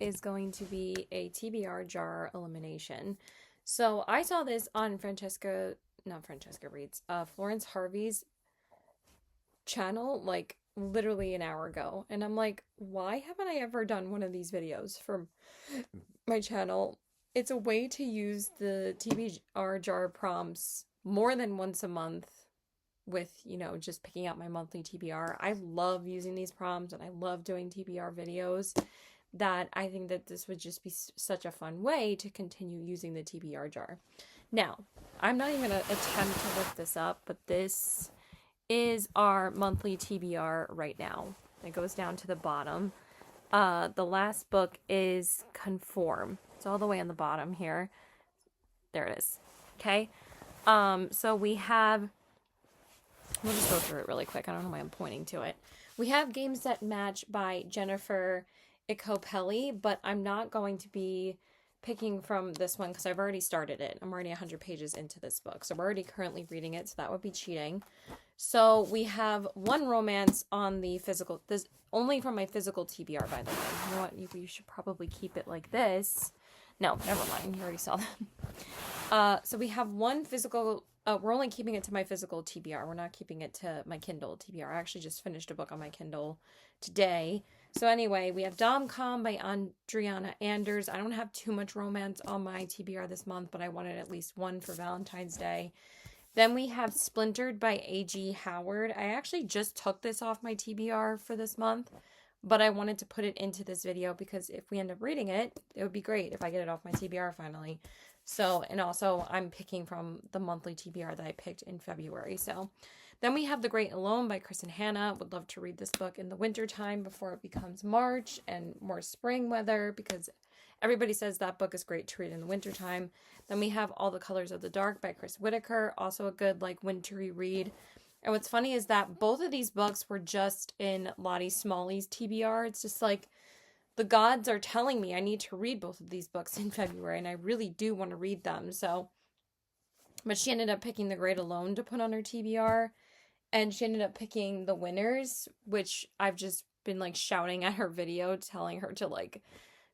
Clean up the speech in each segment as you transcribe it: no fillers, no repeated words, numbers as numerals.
is going to be a TBR jar elimination. So I saw this on Florence Harvey's channel like literally an hour ago. And I'm like, why haven't I ever done one of these videos for my channel? It's a way to use the TBR jar prompts more than once a month with, just picking out my monthly TBR. I love using these prompts and I love doing TBR videos, that I think that this would just be such a fun way to continue using the TBR jar. Now, I'm not even going to attempt to lift this up, but this is our monthly TBR right now. It goes down to the bottom. The last book is Conform. It's all the way on the bottom here. There it is. Okay. So we have, we'll just go through it really quick. I don't know why I'm pointing to it. We have Game Set Match by Jennifer Icopelli, but I'm not going to be picking from this one because I've already started it. I'm already 100 pages into this book, so we're already currently reading it, so that would be cheating. So we have one romance on the physical, this only from my physical TBR, by the way. You know what, you should probably keep it like this. No, never mind, you already saw that. So we have one physical, we're only keeping it to my physical TBR. We're not keeping it to my Kindle TBR. I actually just finished a book on my Kindle today. So anyway, we have Dom-Com by Adriana Anders. I don't have too much romance on my TBR this month, but I wanted at least one for Valentine's Day. Then we have Splintered by A.G. Howard. I actually just took this off my TBR for this month, but I wanted to put it into this video because if we end up reading it, it would be great if I get it off my TBR finally. So, and also I'm picking from the monthly TBR that I picked in February. So then we have The Great Alone by Chris and Hannah. Would love to read this book in the winter time before it becomes March and more spring weather, because everybody says that book is great to read in the winter time. Then we have All the Colors of the Dark by Chris Whitaker. Also a good wintry read. And what's funny is that both of these books were just in Lottie Smalley's TBR. It's just like the gods are telling me I need to read both of these books in February, and I really do want to read them. So, but she ended up picking The Great Alone to put on her TBR, and she ended up picking The Winners, which I've just been shouting at her video, telling her to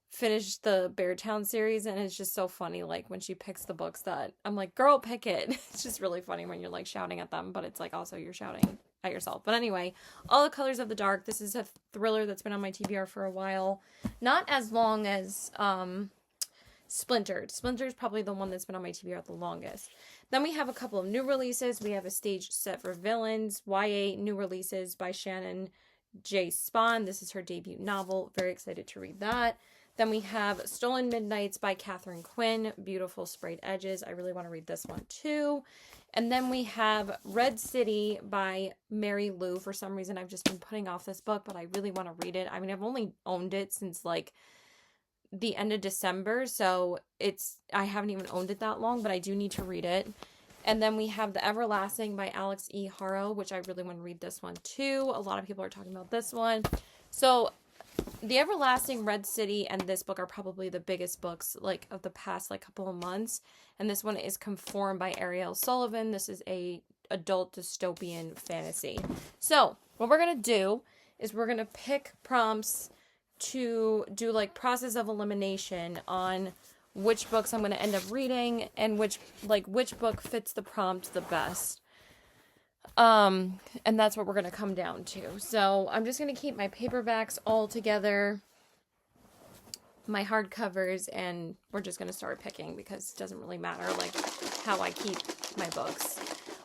finish the Beartown series, and it's just so funny when she picks the books that I'm like, girl, pick it. It's just really funny when you're shouting at them, but it's also you're shouting at yourself. But anyway, All the Colors of the Dark. This is a thriller that's been on my TBR for a while. Not as long as Splintered. Splintered is probably the one that's been on my TBR the longest. Then we have a couple of new releases. We have A Stage Set for Villains, YA new releases by Shannon J. Spahn. This is her debut novel. Very excited to read that. Then we have Stolen Midnights by Catherine Quinn. Beautiful sprayed edges. I really want to read this one too. And then we have Red City by Mary Lou. For some reason, I've just been putting off this book, but I really want to read it. I mean, I've only owned it since the end of December, so I haven't even owned it that long, but I do need to read it. And then we have The Everlasting by Alex E. Haro, which I really want to read this one too. A lot of people are talking about this one. So The Everlasting, Red City, and this book are probably the biggest books of the past couple of months. And this one is Conform by Ariel Sullivan. This is a adult dystopian fantasy. So what we're going to do is we're going to pick prompts to do process of elimination on which books I'm going to end up reading and which book fits the prompt the best. And that's what we're going to come down to. So I'm just going to keep my paperbacks all together, my hardcovers, and we're just going to start picking because it doesn't really matter how I keep my books.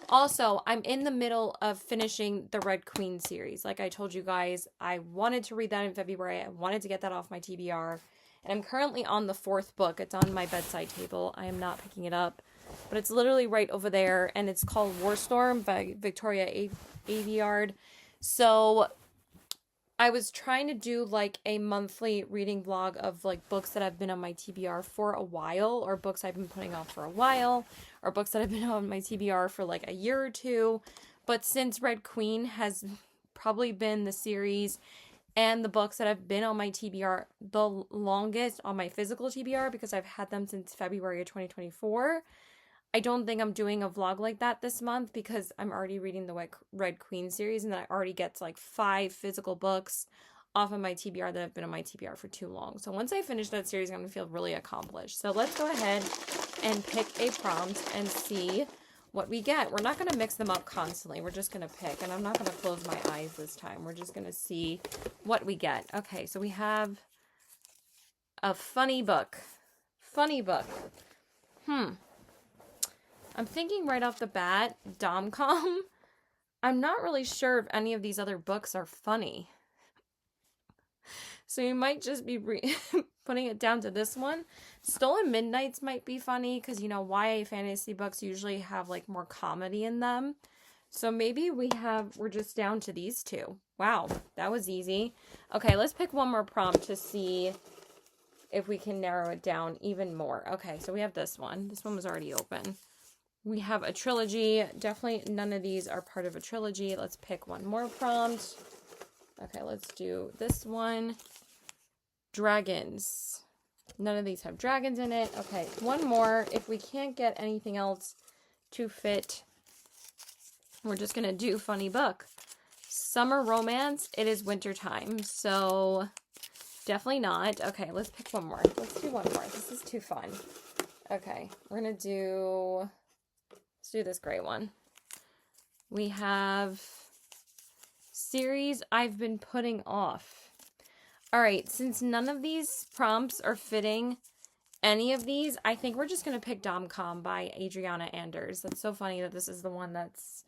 Also, I'm in the middle of finishing the Red Queen series. Like I told you guys, I wanted to read that in February. I wanted to get that off my TBR. And I'm currently on the 4th book. It's on my bedside table. I am not picking it up. But it's literally right over there. And it's called Warstorm by Victoria Aveyard. So I was trying to do a monthly reading vlog of books that have been on my TBR for a while, or books I've been putting off for a while, or books that have been on my TBR for a year or two. But since Red Queen has probably been the series and the books that have been on my TBR the longest on my physical TBR, because I've had them since February of 2024, I don't think I'm doing a vlog like that this month because I'm already reading the Red Queen series, and that already gets 5 physical books off of my TBR that have been on my TBR for too long. So once I finish that series, I'm going to feel really accomplished. So let's go ahead and pick a prompt and see what we get. We're not going to mix them up constantly. We're just going to pick, and I'm not going to close my eyes this time. We're just going to see what we get. Okay, so we have a funny book. Funny book. I'm thinking right off the bat, Dom-com. I'm not really sure if any of these other books are funny. So you might just be putting it down to this one. Stolen Midnights might be funny because, you know, YA fantasy books usually have like more comedy in them. So maybe we're just down to these two. Wow, that was easy. Okay, let's pick one more prompt to see if we can narrow it down even more. Okay, so we have this one. This one was already open. We have a trilogy. Definitely none of these are part of a trilogy. Let's pick one more prompt. Okay, let's do this one. Dragons. None of these have dragons in it. Okay, one more. If we can't get anything else to fit, we're just going to do funny book. Summer romance. It is wintertime, so definitely not. Okay, let's pick one more. Let's do one more. This is too fun. Okay, we're going to do... Let's do this gray one. We have series I've been putting off. All right, since none of these prompts are fitting any of these, I think we're just going to pick Dom-com by Adriana Anders. That's so funny that this is the one that's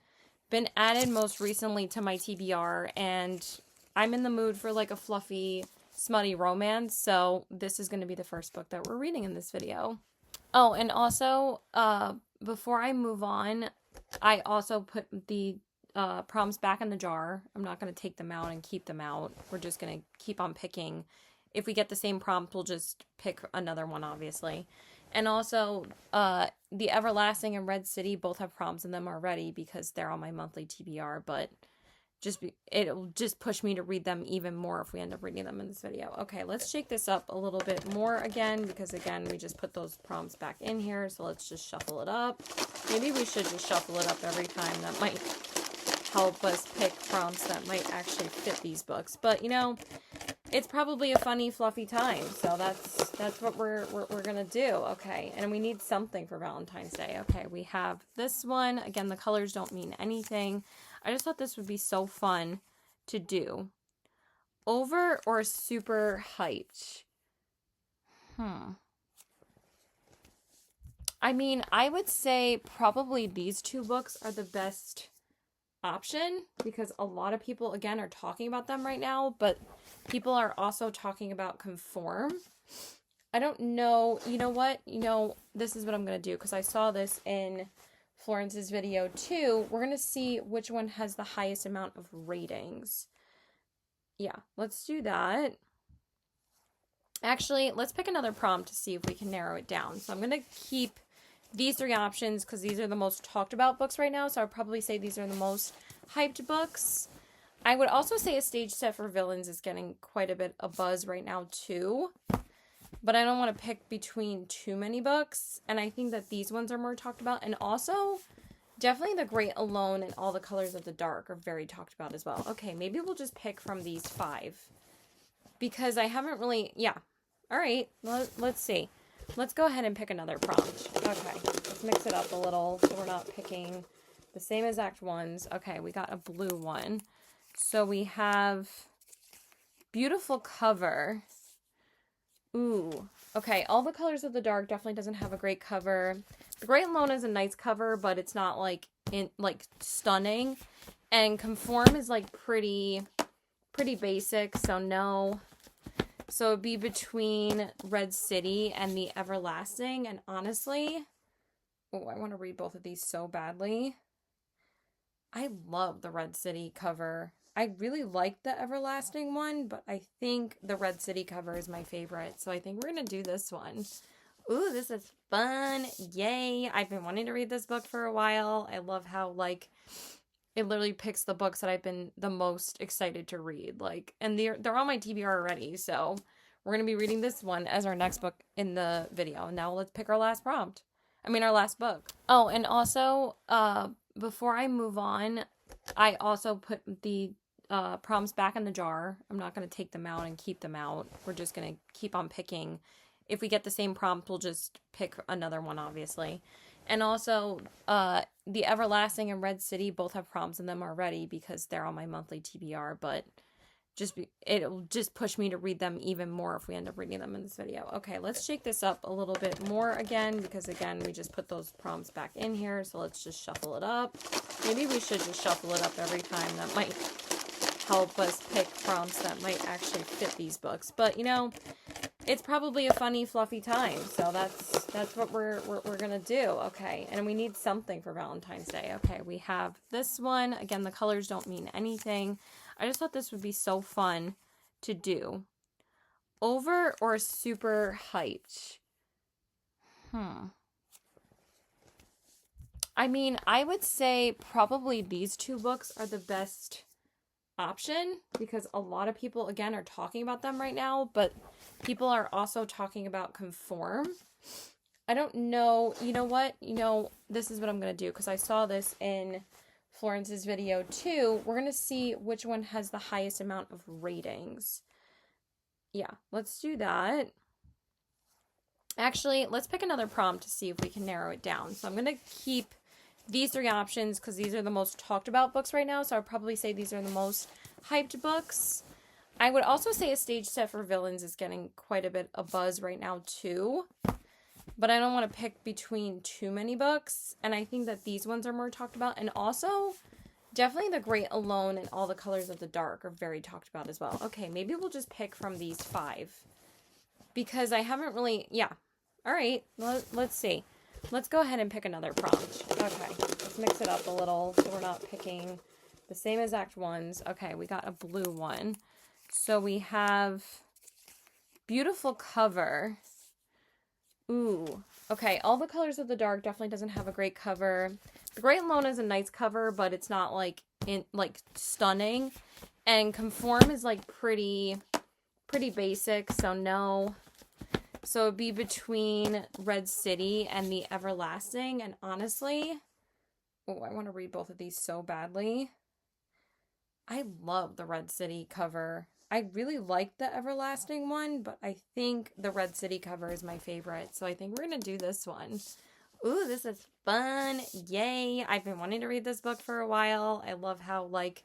been added most recently to my TBR, and I'm in the mood for like a fluffy, smutty romance, so this is going to be the first book that we're reading in this video. Oh, and also, before I move on, I also put the prompts back in the jar. I'm not going to take them out and keep them out. We're just going to keep on picking. If we get the same prompt, we'll just pick another one, obviously. And also, the Everlasting and Red City both have prompts in them already because they're on my monthly TBR, but it'll just push me to read them even more if we end up reading them in this video. Okay, let's shake this up a little bit more again, because again, we just put those prompts back in here, so let's just shuffle it up. Maybe we should just shuffle it up every time. That might help us pick prompts that might actually fit these books. But, you know, it's probably a funny, fluffy time, so that's what we're gonna do. Okay, and we need something for Valentine's Day. Okay, we have this one. Again, the colors don't mean anything. I just thought this would be so fun to do. Over or super hyped? I mean, I would say probably these two books are the best option because a lot of people, again, are talking about them right now, but people are also talking about Conform. I don't know. You know what? You know, this is what I'm going to do because I saw this in Florence's video too. We're going to see which one has the highest amount of ratings. Yeah, let's do that. Actually, let's pick another prompt to see if we can narrow it down. So I'm going to keep these three options because these are the most talked about books right now. So I'd probably say these are the most hyped books. I would also say A Stage Set for Villains is getting quite a bit of buzz right now too. But I don't want to pick between too many books. And I think that these ones are more talked about. And also, definitely The Great Alone and All the Colors of the Dark are very talked about as well. Okay, maybe we'll just pick from these 5. Because I haven't really... Yeah. All right, let's see. Let's go ahead and pick another prompt. Okay, let's mix it up a little so we're not picking the same exact ones. Okay, we got a blue one. So we have beautiful cover. Ooh, okay, All the Colors of the Dark definitely doesn't have a great cover. The Great Alone is a nice cover, but it's not like stunning. And Conform is like pretty basic, so no. So it'd be between Red City and the Everlasting, and honestly, oh, I want to read both of these so badly. I love the Red City cover. I really like the Everlasting one, but I think the Red City cover is my favorite. So I think we're going to do this one. Ooh, this is fun. Yay. I've been wanting to read this book for a while. I love how, like, it literally picks the books that I've been the most excited to read. Like, and they're on my TBR already. So we're going to be reading this one as our next book in the video. Now let's pick our last prompt. I mean, our last book. Oh, and also, before I move on, I also put the prompts back in the jar. I'm not going to take them out and keep them out. We're just going to keep on picking. If we get the same prompt, we'll just pick another one, obviously. And also, the Everlasting and Red City both have prompts in them already because they're on my monthly TBR, but it'll just push me to read them even more if we end up reading them in this video. Okay, let's shake this up a little bit more again, because again, we just put those prompts back in here, so let's just shuffle it up. Maybe we should just shuffle it up every time. That might help us pick prompts that might actually fit these books. But, you know, it's probably a funny, fluffy time, so that's what we're gonna do. Okay, and we need something for Valentine's Day. Okay, we have this one. Again, the colors don't mean anything. I just thought this would be so fun to do. Over or super hyped? I mean, I would say probably these two books are the best option because a lot of people, again, are talking about them right now, but people are also talking about Conform. I don't know. You know what? You know, this is what I'm going to do because I saw this in Florence's video too. We're going to see which one has the highest amount of ratings. Yeah, let's do that. Actually, let's pick another prompt to see if we can narrow it down. So I'm going to keep these three options because these are the most talked about books right now. So I'd probably say these are the most hyped books. I would also say A Stage Set for Villains is getting quite a bit of buzz right now too. But I don't want to pick between too many books. And I think that these ones are more talked about. And also, definitely The Great Alone and All the Colors of the Dark are very talked about as well. Okay, maybe we'll just pick from these 5. Because I haven't really... Yeah. All right. Let's see. Let's go ahead and pick another prompt. Okay. Let's mix it up a little so we're not picking the same exact ones. Okay, we got a blue one. So we have beautiful cover. Ooh, okay, All the Colors of the Dark definitely doesn't have a great cover. The Great Alone is a nice cover, but it's not like stunning. And Conform is like pretty basic, so no. So it'd be between Red City and the Everlasting, and honestly, oh, I want to read both of these so badly. I love the Red City cover. I really like the Everlasting one, but I think the Red City cover is my favorite. So I think we're going to do this one. Ooh, this is fun. Yay. I've been wanting to read this book for a while. I love how, like,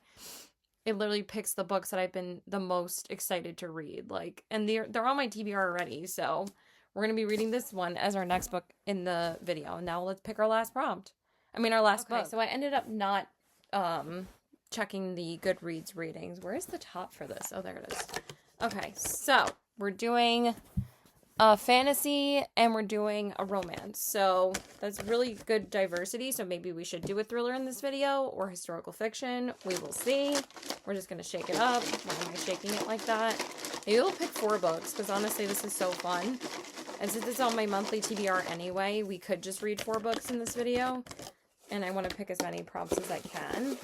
it literally picks the books that I've been the most excited to read. Like, and they're on my TBR already. So we're going to be reading this one as our next book in the video. Now let's pick our last prompt. Our last book. So I ended up not, checking the Goodreads ratings. Where is the top for this? Oh, there it is. Okay, so we're doing a fantasy and we're doing a romance. So that's really good diversity. So maybe we should do a thriller in this video or historical fiction. We will see. We're just going to shake it up. Why am I shaking it like that? Maybe we'll pick 4 books because honestly, this is so fun. And since it's on my monthly TBR anyway, we could just read 4 books in this video. And I want to pick as many prompts as I can.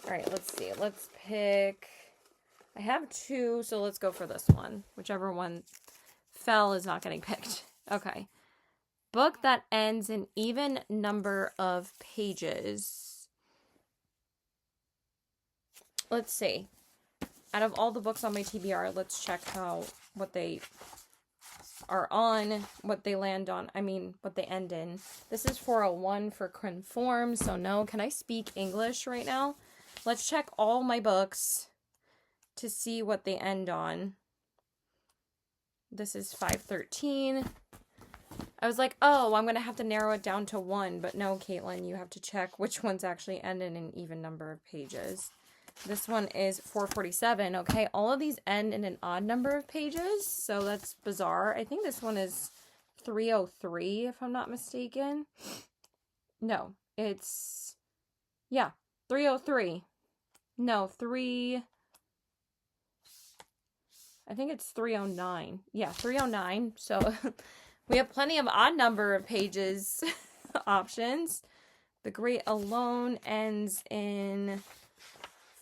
All right, let's see. Let's pick... I have 2, so let's go for this one. Whichever one fell is not getting picked. Okay. Book that ends in even number of pages. Let's see. Out of all the books on my TBR, let's check what they are on, what they land on, what they end in. This is 401 for Conform, so no. Can I speak English right now? Let's check all my books to see what they end on. This is 513. I was like, oh, I'm going to have to narrow it down to 1. But no, Caitlin, you have to check which ones actually end in an even number of pages. This one is 447. Okay, all of these end in an odd number of pages. So that's bizarre. I think this one is 303, if I'm not mistaken. No, it's... Yeah, 303. No, I think it's 309. Yeah, 309. So we have plenty of odd number of pages options. The Great Alone ends in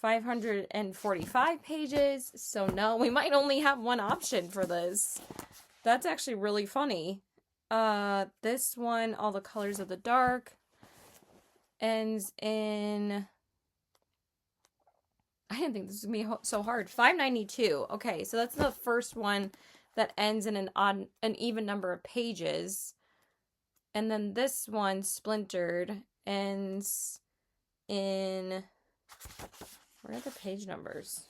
545 pages. So no, we might only have one option for this. That's actually really funny. This one, All the Colors of the Dark, ends in I didn't think this was going to be so hard. 592. Okay, so that's the first one that ends in an even number of pages. And then this one, Splintered, ends in... Where are the page numbers?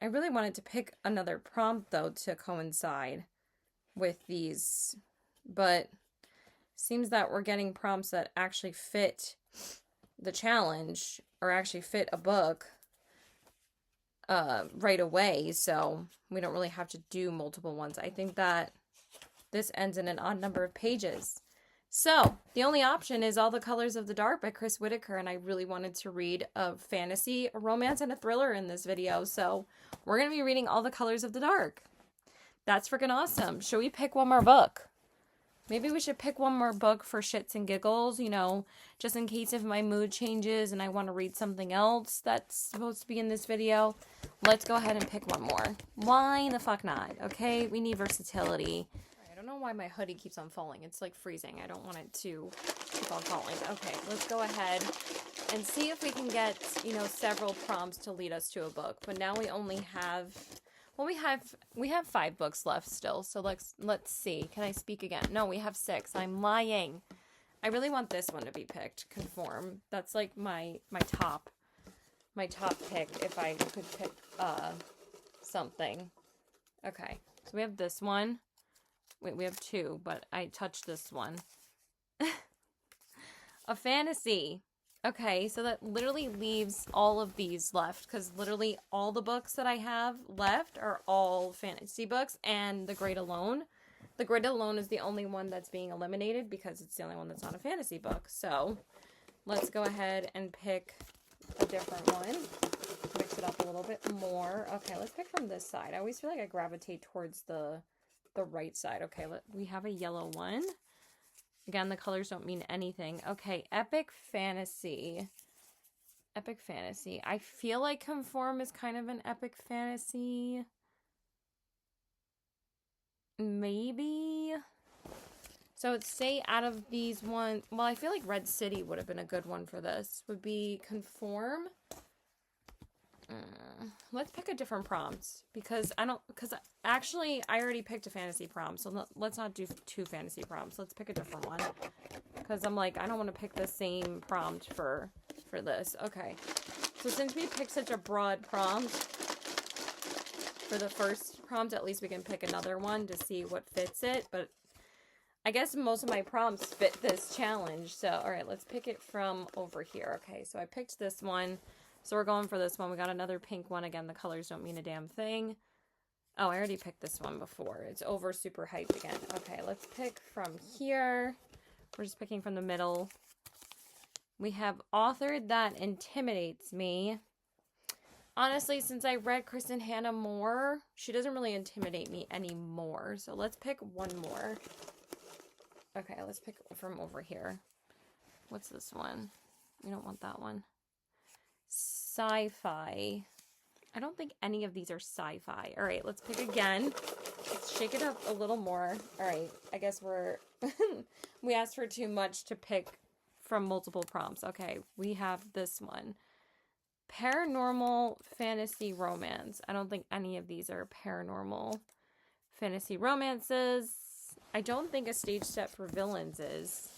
I really wanted to pick another prompt, though, to coincide with these. But seems that we're getting prompts that actually fit the challenge or actually fit a book right away. So we don't really have to do multiple ones. I think that this ends in an odd number of pages. So the only option is All the Colors of the Dark by Chris Whitaker. And I really wanted to read a fantasy, a romance, and a thriller in this video. So we're going to be reading All the Colors of the Dark. That's freaking awesome. Should we pick one more book? Maybe we should pick one more book for shits and giggles, you know, just in case if my mood changes and I want to read something else that's supposed to be in this video. Let's go ahead and pick one more. Why the fuck not? Okay, we need versatility. I don't know why my hoodie keeps on falling. It's like freezing. I don't want it to keep on falling. Okay, let's go ahead and see if we can get, you know, several prompts to lead us to a book. But now we only have... Well, we have 5 books left still, so let's see. Can I speak again? No, we have 6. I'm lying. I really want this one to be picked. Conform. That's like my top pick if I could pick something. Okay, so we have this one. Wait, we have 2, but I touched this one. A fantasy. Okay, so that literally leaves all of these left, because literally all the books that I have left are all fantasy books, and The Great Alone. The Great Alone is the only one that's being eliminated, because it's the only one that's not a fantasy book. So, let's go ahead and pick a different one. Mix it up a little bit more. Okay, let's pick from this side. I always feel like I gravitate towards the right side. Okay, we have a yellow one. Again, the colors don't mean anything. Okay, epic fantasy. Epic fantasy. I feel like Conform is kind of an epic fantasy. Maybe. So let's say out of these one, well, I feel like Red City would have been a good one for this. Would be Conform. Let's pick a different prompt because actually I already picked a fantasy prompt, so let's not do 2 fantasy prompts. Let's pick a different one because I'm like, I don't want to pick the same prompt for this. Okay, so since we picked such a broad prompt for the first prompt, at least we can pick another one to see what fits it. But I guess most of my prompts fit this challenge. So all right, let's pick it from over here. Okay, so I picked this one. So we're going for this one. We got another pink one. Again, the colors don't mean a damn thing. Oh, I already picked this one before. It's over super hyped again. Okay, let's pick from here. We're just picking from the middle. We have Authored That Intimidates Me. Honestly, since I read Kristen Hanna more, she doesn't really intimidate me anymore. So let's pick one more. Okay, let's pick from over here. What's this one? We don't want that one. Sci-fi. I don't think any of these are sci-fi. All right, let's pick again. Let's shake it up a little more. All right, I guess we asked for too much to pick from multiple prompts. Okay, we have this one. Paranormal fantasy romance. I don't think any of these are paranormal fantasy romances. I don't think A Stage Step for Villains is.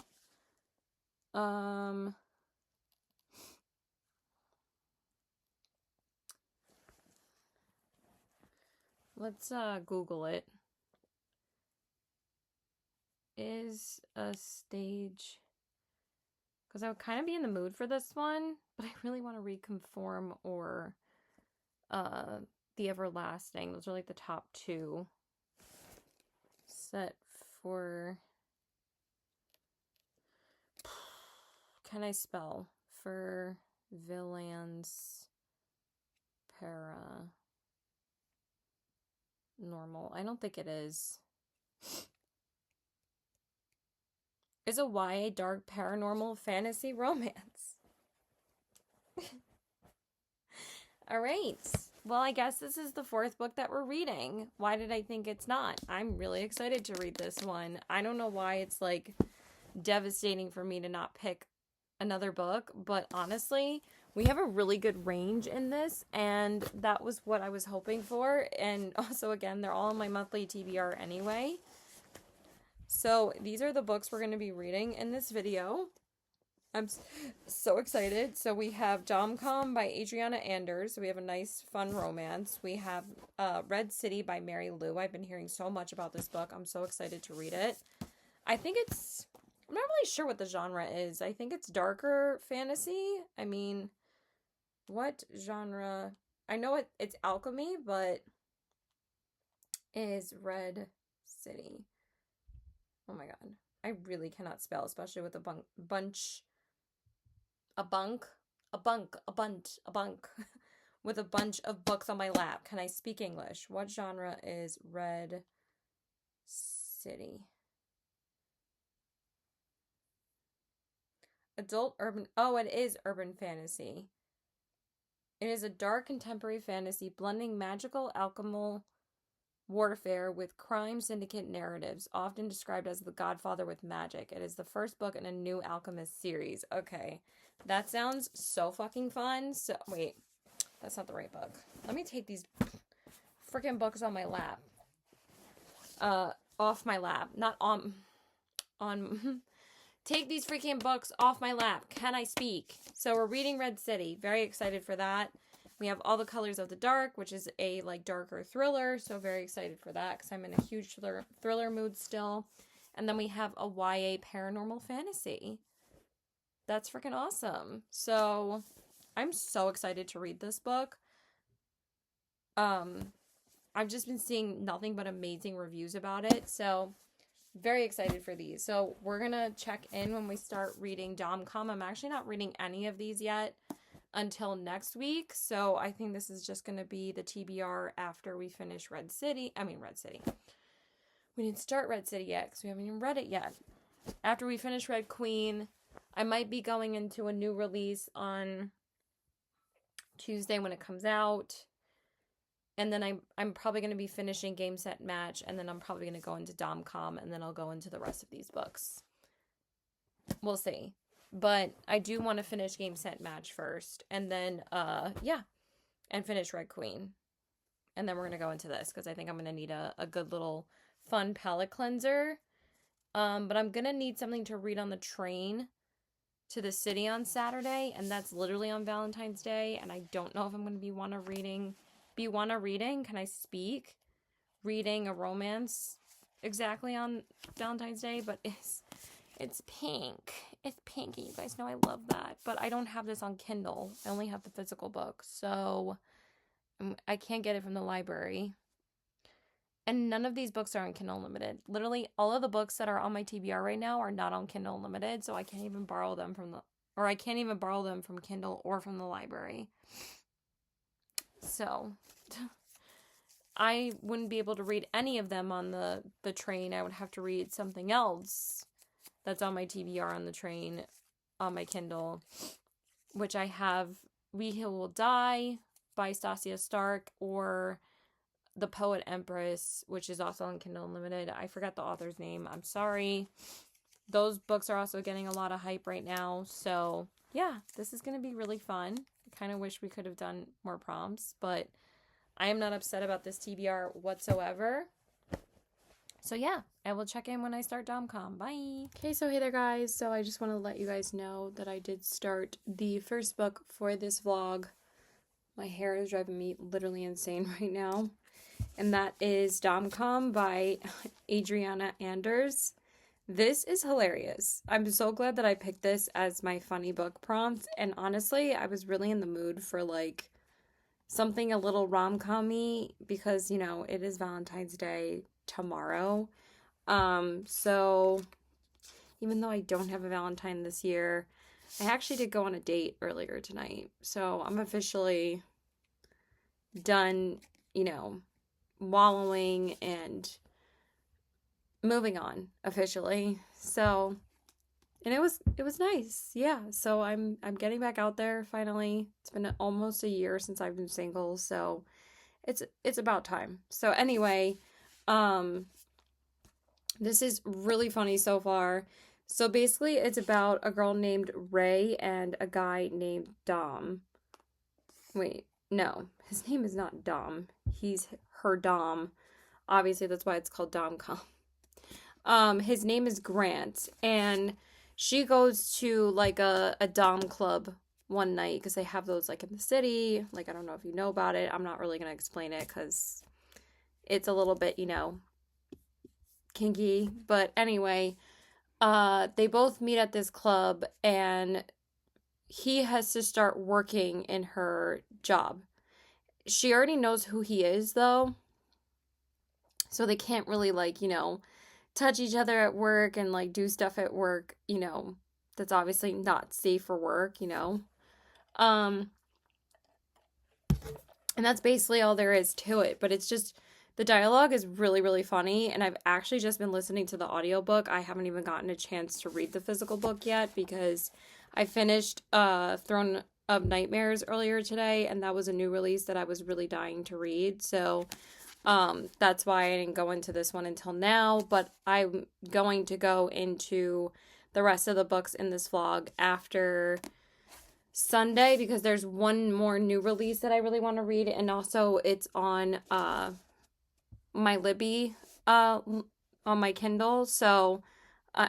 Let's Google it. Is a stage... Because I would kind of be in the mood for this one, but I really want to read Conform or The Everlasting. Those are like the top 2. Set for... Can I spell? For villains... Normal. I don't think it is. Is a YA dark paranormal fantasy romance. All right. Well, I guess this is the 4th book that we're reading. Why did I think it's not? I'm really excited to read this one. I don't know why it's like devastating for me to not pick another book, but honestly, we have a really good range in this, and that was what I was hoping for. And also, again, they're all in my monthly TBR anyway. So these are the books we're going to be reading in this video. I'm so excited. So we have Dom-Com by Adriana Anders. So we have a nice, fun romance. We have Red City by Mary Lou. I've been hearing so much about this book. I'm so excited to read it. I think it's... I'm not really sure what the genre is. I think it's darker fantasy. I mean, what genre? I know it's alchemy, but is Red City. Oh my god. I really cannot spell, especially with a bunch with a bunch of books on my lap. Can I speak English? What genre is Red City? Adult urban. Oh, it is urban fantasy. It is a dark contemporary fantasy blending magical alchemical warfare with crime syndicate narratives, often described as The Godfather with magic. It is the first book in a new Alchemist series. Okay, that sounds so fucking fun. So, wait, that's not the right book. Let me take these freaking books on my lap. Off my lap. Not on... Take these freaking books off my lap. Can I speak? So we're reading Red City. Very excited for that. We have All the Colors of the Dark, which is a like darker thriller. So very excited for that because I'm in a huge thriller mood still. And then we have a YA paranormal fantasy. That's freaking awesome. So I'm so excited to read this book. I've just been seeing nothing but amazing reviews about it. So very excited for these. So we're going to check in when we start reading Dom-Com. I'm actually not reading any of these yet until next week. So I think this is just going to be the TBR after we finish Red City. We didn't start Red City yet because we haven't even read it yet. After we finish Red Queen, I might be going into a new release on Tuesday when it comes out. And then I'm probably going to be finishing Game Set Match, and then I'm probably going to go into Dom-Com, and then I'll go into the rest of these books. We'll see. But I do want to finish Game Set Match first, and then, and finish Red Queen. And then we're going to go into this, because I think I'm going to need a good little fun palate cleanser. But I'm going to need something to read on the train to the city on Saturday, and that's literally on Valentine's Day, and I don't know if I'm going to be can I speak? Reading a romance exactly on Valentine's Day, but it's pink. It's pinky. You guys know I love that. But I don't have this on Kindle. I only have the physical book, so I can't get it from the library. And none of these books are on Kindle Unlimited. Literally, all of the books that are on my TBR right now are not on Kindle Unlimited, so I can't even borrow them from Kindle or from the library. So, I wouldn't be able to read any of them on the train. I would have to read something else that's on my TBR on the train on my Kindle, which I have We Will Die by Stasia Stark, or The Poet Empress, which is also on Kindle Unlimited. I forgot the author's name. I'm sorry. Those books are also getting a lot of hype right now. So, yeah, this is going to be really fun. I kind of wish we could have done more prompts, but I am not upset about this TBR whatsoever. So, yeah, I will check in when I start Dom-Com. Bye. Okay, so hey there, guys. So I just want to let you guys know that I did start the first book for this vlog. My hair is driving me literally insane right now. And that is Dom-Com by Adriana Anders. This is hilarious. I'm so glad that I picked this as my funny book prompt. And honestly, I was really in the mood for like something a little rom-com-y because, you know, it is Valentine's Day tomorrow. So even though I don't have a Valentine this year, I actually did go on a date earlier tonight. So I'm officially done, you know, wallowing and moving on officially. So, and it was nice. Yeah. So I'm getting back out there finally. It's been almost a year since I've been single, so it's about time. So anyway, this is really funny so far. So basically, it's about a girl named Ray and a guy named Dom. Wait, no, his name is not Dom. He's her Dom. Obviously, that's why it's called Dom-com. His name is Grant, and she goes to like a Dom club one night because they have those like in the city. Like, I don't know if you know about it. I'm not really gonna explain it because it's a little bit, kinky. But anyway, they both meet at this club, and he has to start working in her job. She already knows who he is though, so they can't really like, touch each other at work and like do stuff at work, that's obviously not safe for work, Um and that's basically all there is to it, but it's just the dialogue is really really funny, and I've actually just been listening to the audiobook. I haven't even gotten a chance to read the physical book yet because I finished Throne of Nightmares earlier today, and that was a new release that I was really dying to read. So that's why I didn't go into this one until now, but I'm going to go into the rest of the books in this vlog after Sunday because there's one more new release that I really want to read, and also it's on my Libby on my Kindle. So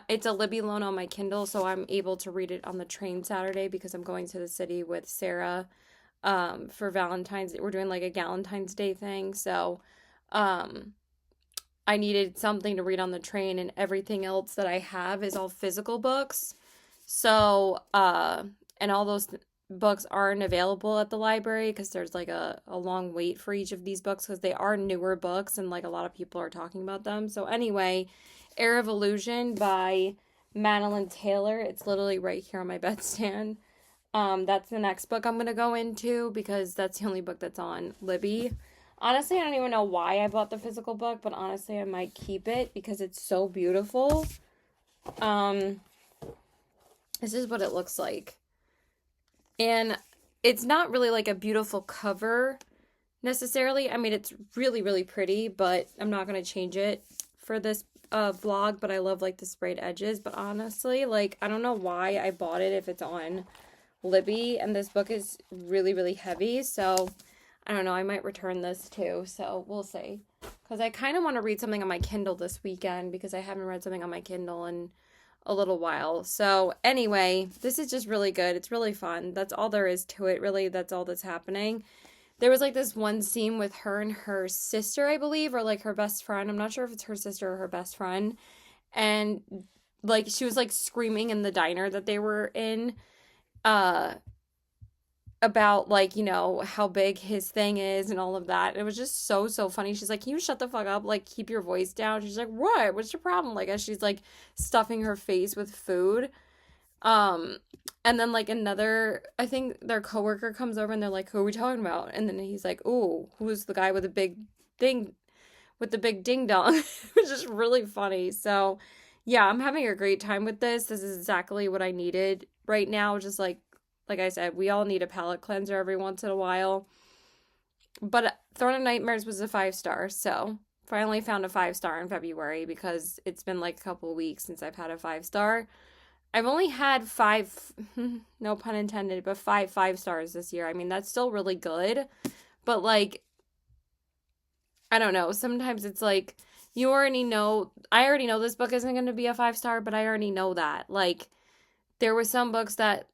it's a Libby loan on my Kindle, so I'm able to read it on the train Saturday because I'm going to the city with Sarah for Valentine's. We're doing like a Galentine's Day thing, so I needed something to read on the train, and everything else that I have is all physical books. So and all those books aren't available at the library because there's like a long wait for each of these books because they are newer books and like a lot of people are talking about them. So anyway, Air of Illusion by Madeline Taylor. It's literally right here on my bedstand. That's the next book I'm going to go into because that's the only book that's on Libby. Honestly, I don't even know why I bought the physical book, but honestly, I might keep it because it's so beautiful. This is what it looks like. And it's not really like a beautiful cover necessarily. I mean, it's really, really pretty, but I'm not going to change it for this vlog, but I love like the sprayed edges. But honestly, like, I don't know why I bought it if it's on Libby, and this book is really, really heavy, so I don't know, I might return this too, so we'll see. Because I kind of want to read something on my Kindle this weekend because I haven't read something on my Kindle in a little while. So anyway, this is just really good. It's really fun. That's all there is to it, really. That's all that's happening. There was like this one scene with her and her sister, I believe, or like her best friend. I'm not sure if it's her sister or her best friend. And like she was like screaming in the diner that they were in about like, how big his thing is and all of that. It was just so funny. She's like, can you shut the fuck up, like keep your voice down? She's like, what's your problem? Like, as she's like stuffing her face with food. And then like another, I think their coworker comes over and they're like, who are we talking about? And then he's like, oh, who's the guy with the big thing with the big ding dong? Which is really funny. So yeah, I'm having a great time with this. This is exactly what I needed right now. Just like I said, we all need a palate cleanser every once in a while. But Throne of Nightmares was a 5-star, so finally found a 5-star in February because it's been like a couple of weeks since I've had a 5-star. I've only had 5, no pun intended, but 5 stars this year. I mean, that's still really good. But like, I don't know. Sometimes it's like, I already know this book isn't going to be a 5-star, but I already know that. Like, there were some books that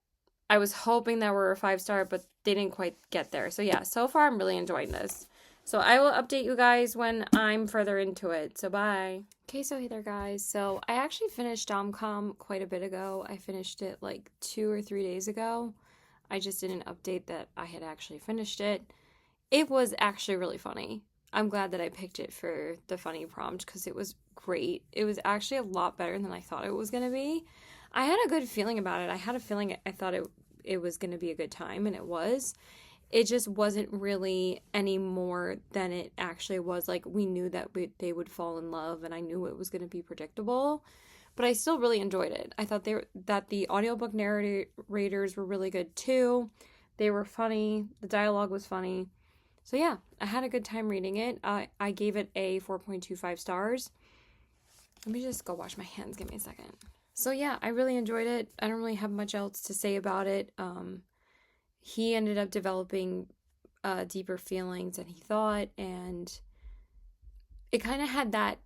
I was hoping that were a 5-star, but they didn't quite get there. So yeah, so far I'm really enjoying this. So I will update you guys when I'm further into it. So bye. Okay, so hey there guys. So I actually finished Dom-com quite a bit ago. I finished it like 2 or 3 days ago. I just didn't update that I had actually finished it. It was actually really funny. I'm glad that I picked it for the funny prompt because it was great. It was actually a lot better than I thought it was going to be. I had a good feeling about it. I had a feeling I thought it was going to be a good time, and it was. It just wasn't really any more than it actually was. Like, we knew that they would fall in love, and I knew it was going to be predictable, but I still really enjoyed it. I thought that the audiobook narrators were really good too. They were funny. The dialogue was funny. So yeah, I had a good time reading it. I gave it a 4.25 stars. Let me just go wash my hands. Give me a second. So yeah, I really enjoyed it. I don't really have much else to say about it. He ended up developing deeper feelings than he thought, and it kind of had that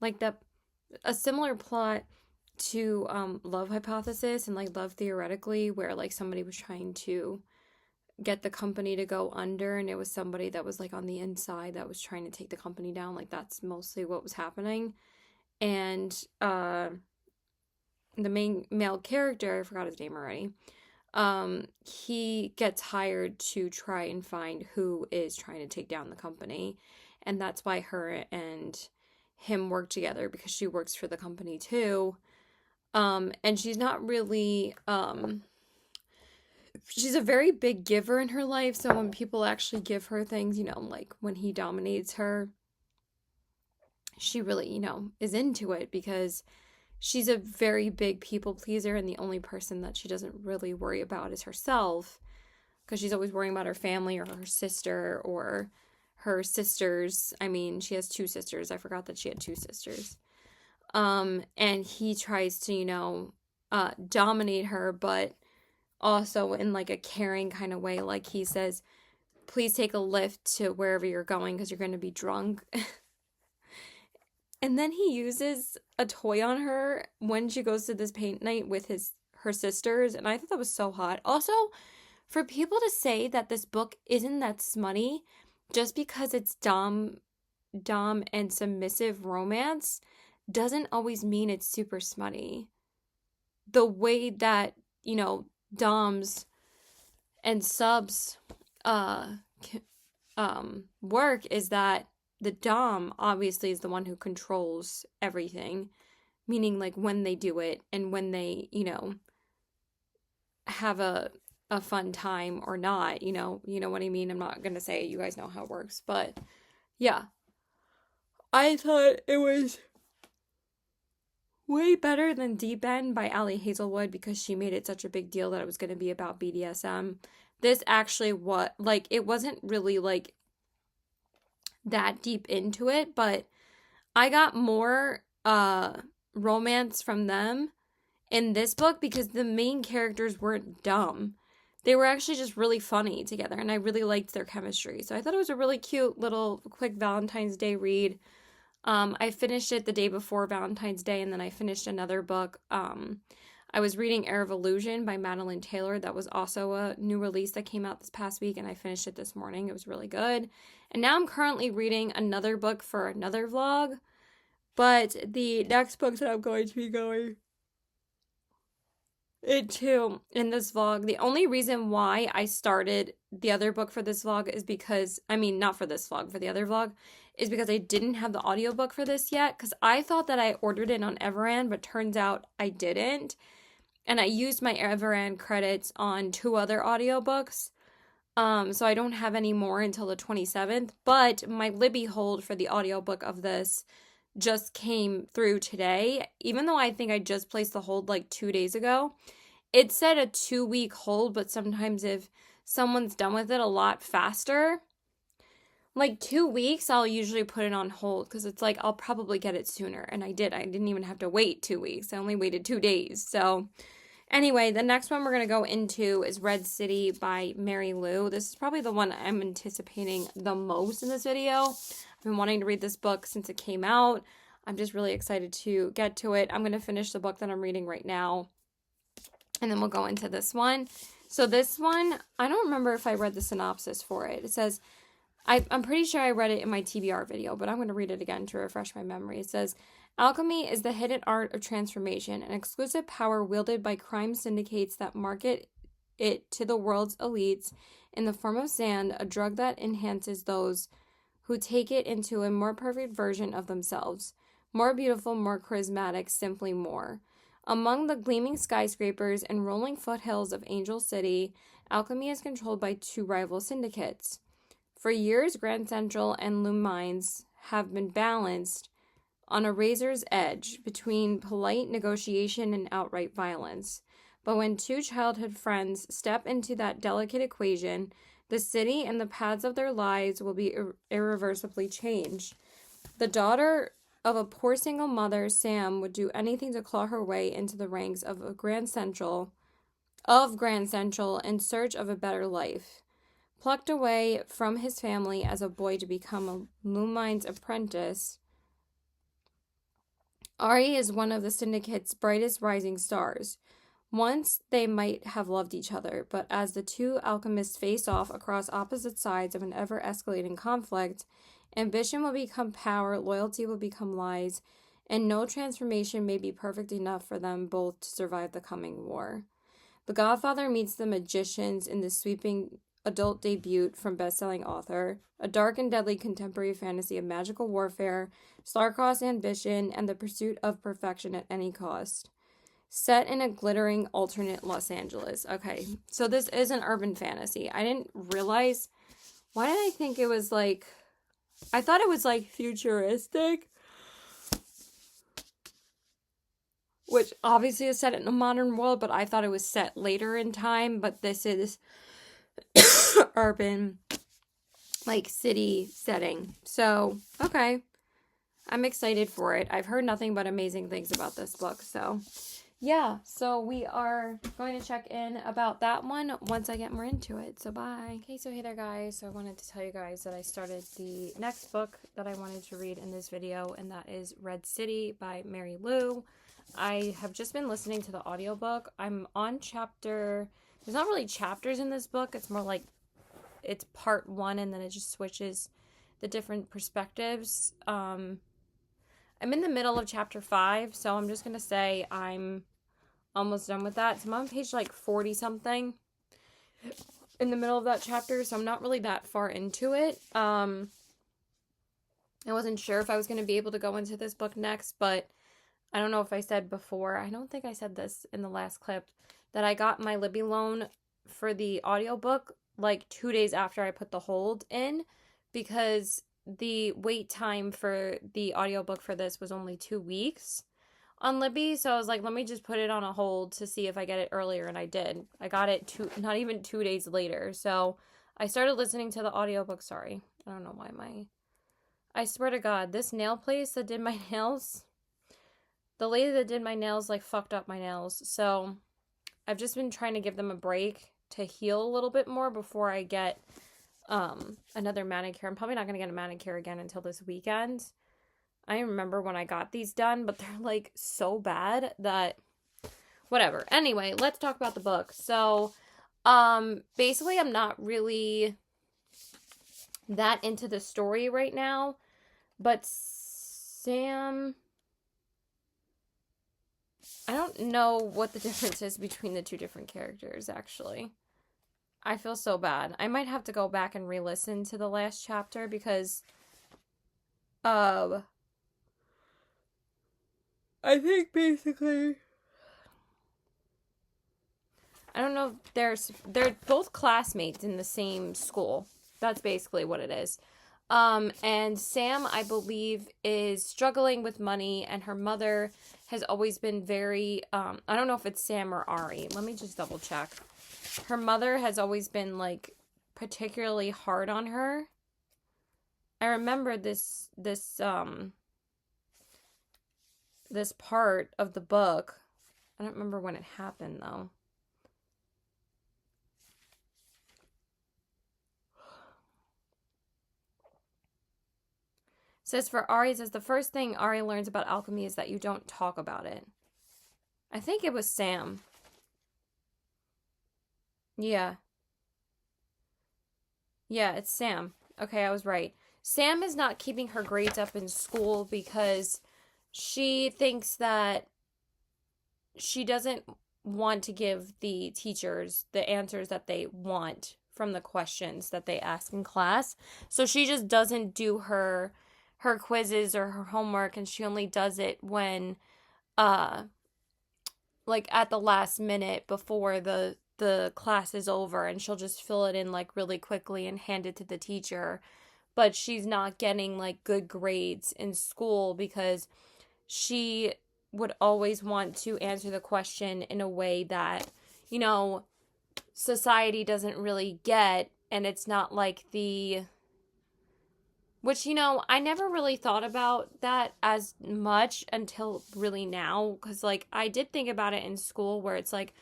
like the a similar plot to Love Hypothesis and like Love Theoretically, where like somebody was trying to get the company to go under, and it was somebody that was like on the inside that was trying to take the company down. Like that's mostly what was happening. And the main male character, I forgot his name already, he gets hired to try and find who is trying to take down the company. And that's why her and him work together, because she works for the company too. And she's not really, she's a very big giver in her life. So when people actually give her things, like when he dominates her, she really, is into it, because she's a very big people pleaser, and the only person that she doesn't really worry about is herself, because she's always worrying about her family or her sister or her sisters. I mean, she has 2 sisters. I forgot that she had 2 sisters. And he tries to, dominate her, but also in like a caring kind of way. Like he says, please take a lift to wherever you're going because you're going to be drunk. And then he uses a toy on her when she goes to this paint night with her sisters, and I thought that was so hot. Also, for people to say that this book isn't that smutty just because it's dom and submissive romance doesn't always mean it's super smutty. The way that, doms and subs work is that the dom obviously is the one who controls everything, meaning like when they do it and when they, have a fun time or not, you know what I mean? I'm not going to say it. You guys know how it works, but yeah. I thought it was way better than Deep End by Ali Hazelwood, because she made it such a big deal that it was going to be about BDSM. This actually it wasn't really like that deep into it, but I got more romance from them in this book because the main characters weren't dumb. They were actually just really funny together, and I really liked their chemistry. So I thought it was a really cute little quick Valentine's Day read. I finished it the day before Valentine's Day, and then I finished another book. I was reading Air of Illusion by Madeline Taylor. That was also a new release that came out this past week, and I finished it this morning. It was really good. And now I'm currently reading another book for another vlog, but the next book that I'm going to be going into in this vlog, the only reason why I started the other book for this vlog is because, not for this vlog, for the other vlog, is because I didn't have the audiobook for this yet, because I thought that I ordered it on Everand, but turns out I didn't. And I used my Everand credits on 2 other audiobooks. So I don't have any more until the 27th, but my Libby hold for the audiobook of this just came through today. Even though I think I just placed the hold like 2 days ago, it said a 2-week hold, but sometimes if someone's done with it a lot faster, like 2 weeks, I'll usually put it on hold because it's like I'll probably get it sooner. And I did. I didn't even have to wait 2 weeks. I only waited 2 days. So anyway, the next one we're going to go into is Red City by Mary Lou. This is probably the one I'm anticipating the most in this video. I've been wanting to read this book since it came out. I'm just really excited to get to it. I'm going to finish the book that I'm reading right now, and then we'll go into this one. So this one, I don't remember if I read the synopsis for it. It says, I'm pretty sure I read it in my TBR video, but I'm going to read it again to refresh my memory. It says, alchemy is the hidden art of transformation, an exclusive power wielded by crime syndicates that market it to the world's elites in the form of sand, a drug that enhances those who take it into a more perfect version of themselves. More beautiful, more charismatic, simply more. Among the gleaming skyscrapers and rolling foothills of Angel City, alchemy is controlled by 2 rival syndicates. For years, Grand Central and Loom Mines have been balanced on a razor's edge between polite negotiation and outright violence. But when 2 childhood friends step into that delicate equation, the city and the paths of their lives will be irreversibly changed. The daughter of a poor single mother, Sam would do anything to claw her way into the ranks of Grand Central in search of a better life. Plucked away from his family as a boy to become a Lumine's apprentice, Ari is one of the syndicate's brightest rising stars. Once they might have loved each other, but as the two alchemists face off across opposite sides of an ever-escalating conflict, ambition will become power, loyalty will become lies, and no transformation may be perfect enough for them both to survive the coming war. The Godfather meets the magicians in this sweeping adult debut from best-selling author, a dark and deadly contemporary fantasy of magical warfare, star-crossed ambition, and the pursuit of perfection at any cost. Set in a glittering alternate Los Angeles. Okay, so this is an urban fantasy. I didn't realize... Why did I think it was like... I thought it was like futuristic. Which obviously is set in a modern world, but I thought it was set later in time. But this is urban, like city setting. So, okay. I'm excited for it. I've heard nothing but amazing things about this book, so... Yeah, so we are going to check in about that one once I get more into it. So bye. Okay, so hey there guys. So I wanted to tell you guys that I started the next book that I wanted to read in this video, and that is Red City by Mary Lou. I have just been listening to the audiobook. I'm on chapter... There's not really chapters in this book. It's more like it's part 1 and then it just switches the different perspectives. I'm in the middle of chapter 5, so I'm just going to say I'm almost done with that. So I'm on page like 40 something in the middle of that chapter, so I'm not really that far into it. I wasn't sure if I was going to be able to go into this book next, but I don't know if I said before. I don't think I said this in the last clip, that I got my Libby loan for the audiobook like 2 days after I put the hold in, because the wait time for the audiobook for this was only 2 weeks on Libby. So I was like, let me just put it on a hold to see if I get it earlier. And I did. I got it not even 2 days later. So I started listening to the audiobook. Sorry. I don't know why I swear to God, this nail place that did my nails, the lady that did my nails like fucked up my nails. So I've just been trying to give them a break to heal a little bit more before I get another manicure. I'm probably not going to get a manicure again until this weekend. I remember when I got these done, but they're like so bad that whatever. Anyway, let's talk about the book. So, basically I'm not really that into the story right now, but Sam, I don't know what the difference is between the two different characters, actually. I feel so bad. I might have to go back and re-listen to the last chapter because I think basically, I don't know, they're both classmates in the same school. That's basically what it is. And Sam, I believe, is struggling with money, and her mother has always been very, I don't know if it's Sam or Ari. Let me just double check. Her mother has always been, like, particularly hard on her. I remember this part of the book. I don't remember when it happened, though. It says for Ari, it says the first thing Ari learns about alchemy is that you don't talk about it. I think it was Sam. Yeah. Yeah, it's Sam. Okay, I was right. Sam is not keeping her grades up in school because she thinks that she doesn't want to give the teachers the answers that they want from the questions that they ask in class. So she just doesn't do her quizzes or her homework, and she only does it when like at the last minute before the class is over, and she'll just fill it in like really quickly and hand it to the teacher. But she's not getting like good grades in school because she would always want to answer the question in a way that, you know, society doesn't really get, and it's not like the Which, I never really thought about that as much until really now. Because, like, I did think about it in school where it's like,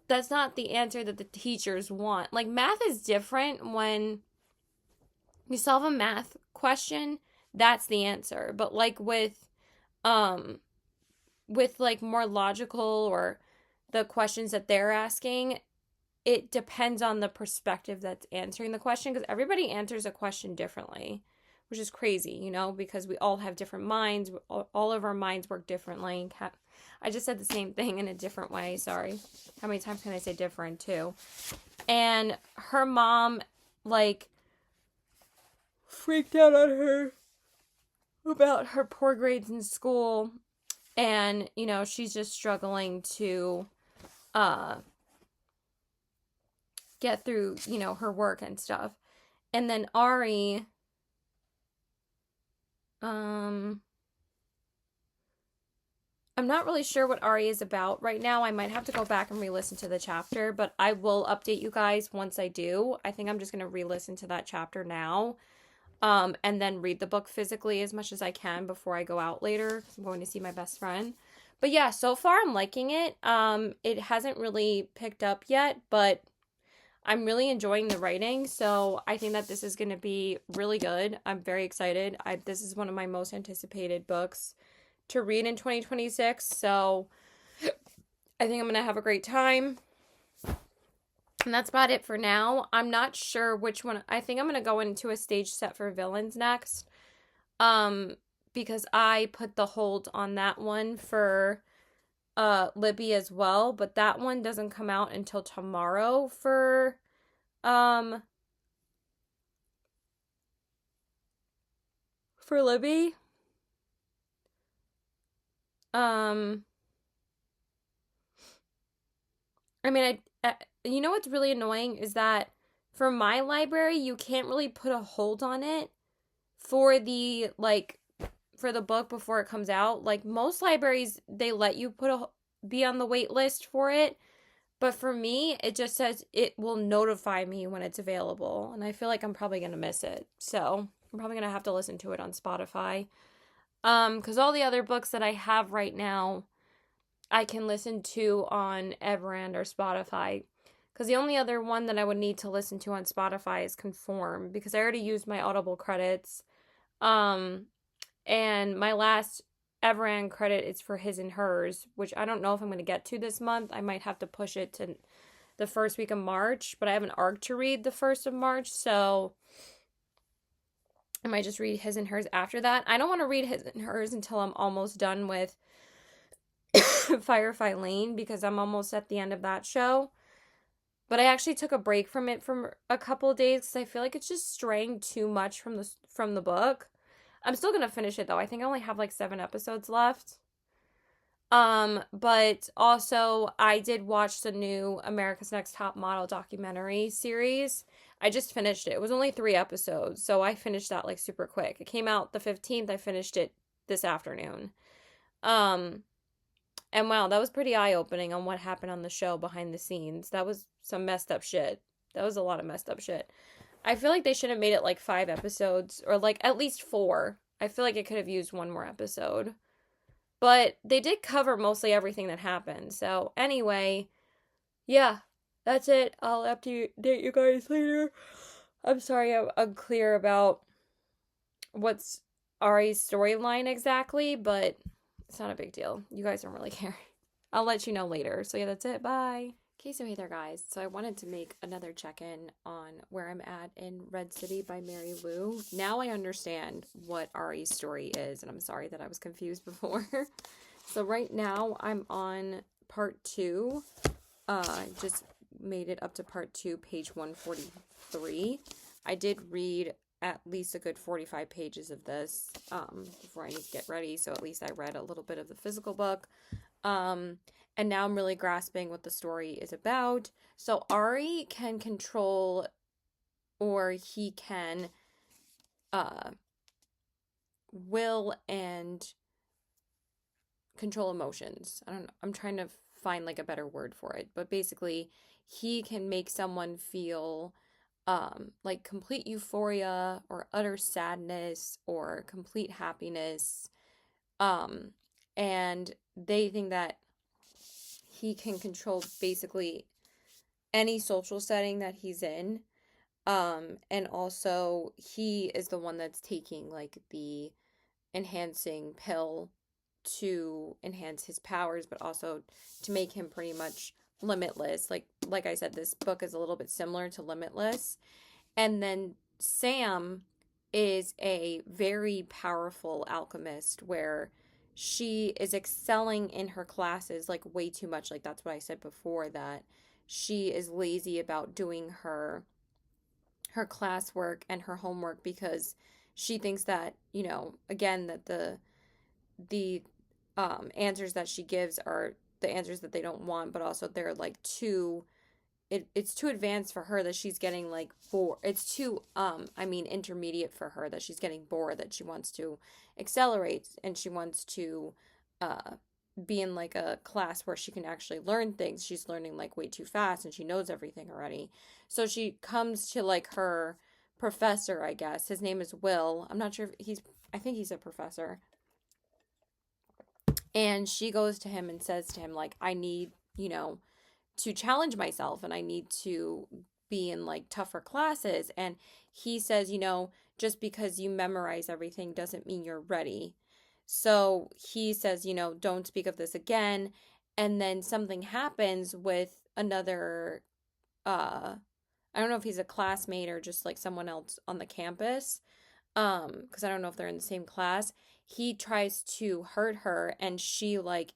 that's not the answer that the teachers want. Like, math is different when you solve a math question, that's the answer. But, like, with like more logical or the questions that they're asking, it depends on the perspective that's answering the question because everybody answers a question differently, which is crazy, because we all have different minds. All of our minds work differently. I just said the same thing in a different way. Sorry. How many times can I say different too? And her mom, like, freaked out on her about her poor grades in school. And, she's just struggling to get through, her work and stuff. And then Ari, I'm not really sure what Ari is about right now. I might have to go back and re-listen to the chapter, but I will update you guys once I do. I think I'm just going to re-listen to that chapter now. And then read the book physically as much as I can before I go out later, 'cause I'm going to see my best friend. But yeah, so far I'm liking it. It hasn't really picked up yet, but I'm really enjoying the writing, so I think that this is going to be really good. I'm very excited. This is one of my most anticipated books to read in 2026, so I think I'm going to have a great time. And that's about it for now. I'm not sure which one. I think I'm going to go into a stage set for villains next. Because I put the hold on that one for Libby as well, but that one doesn't come out until tomorrow for Libby. I mean, you know what's really annoying is that for my library, you can't really put a hold on it for the book before it comes out. Like, most libraries, they let you be on the wait list for it, but for me, it just says it will notify me when it's available, and I feel like I'm probably gonna miss it, so I'm probably gonna have to listen to it on Spotify. Because all the other books that I have right now, I can listen to on Everand or Spotify. Because the only other one that I would need to listen to on Spotify is Conform, because I already used my Audible credits. And my last Everand credit is for His and Hers, which I don't know if I'm going to get to this month. I might have to push it to the first week of March, but I have an arc to read the 1st of March, so I might just read His and Hers after that. I don't want to read His and Hers until I'm almost done with Firefly Lane, because I'm almost at the end of that show. But I actually took a break from it for a couple of days because I feel like it's just straying too much from the book. I'm still gonna finish it though. I think I only have like 7 episodes left. But also I did watch the new America's Next Top Model documentary series. I just finished it. It was only 3 episodes, so I finished that like super quick. It came out the 15th. I finished it this afternoon. And wow, that was pretty eye-opening on what happened on the show behind the scenes. That was some messed up shit. That was a lot of messed up shit. I feel like they should have made it like 5 episodes, or like at least 4. I feel like it could have used 1 more episode. But they did cover mostly everything that happened. So anyway, yeah, that's it. I'll update you guys later. I'm sorry I'm unclear about what's Ari's storyline exactly, but it's not a big deal. You guys don't really care. I'll let you know later. So yeah, that's it. Bye. Okay, so hey there guys. So I wanted to make another check-in on where I'm at in Red City by Mary Lou. Now I understand what Ari's story is, and I'm sorry that I was confused before. So right now I'm on part 2. Just made it up to part 2, page 143. I did read at least a good 45 pages of this before I need to get ready, so at least I read a little bit of the physical book. And now I'm really grasping what the story is about. So Ari can control, or he can will and control emotions. I don't know. I'm trying to find like a better word for it, but basically he can make someone feel like complete euphoria or utter sadness or complete happiness. Um, and they think that he can control basically any social setting that he's in. And also he is the one that's taking like the enhancing pill to enhance his powers, but also to make him pretty much limitless. Like I said, this book is a little bit similar to Limitless. And then Sam is a very powerful alchemist where she is excelling in her classes like way too much. Like that's what I said before, that she is lazy about doing her classwork and her homework because she thinks that, you know, again, that the answers that she gives are the answers that they don't want, but also they're like too it's too advanced for her, that she's getting like bored. It's too intermediate for her, that she's getting bored, that she wants to accelerate and she wants to uh be in like a class where she can actually learn things. She's learning like way too fast and she knows everything already. So she comes to like her professor, I guess. His name is Will. I'm not sure if I think he's a professor. And she goes to him and says to him like, I need, you know, to challenge myself and I need to be in like tougher classes. And he says, you know, just because you memorize everything doesn't mean you're ready. So he says, you know, don't speak of this again. And then something happens with another, I don't know if he's a classmate or just like someone else on the campus. Because I don't know if they're in the same class. He tries to hurt her and she like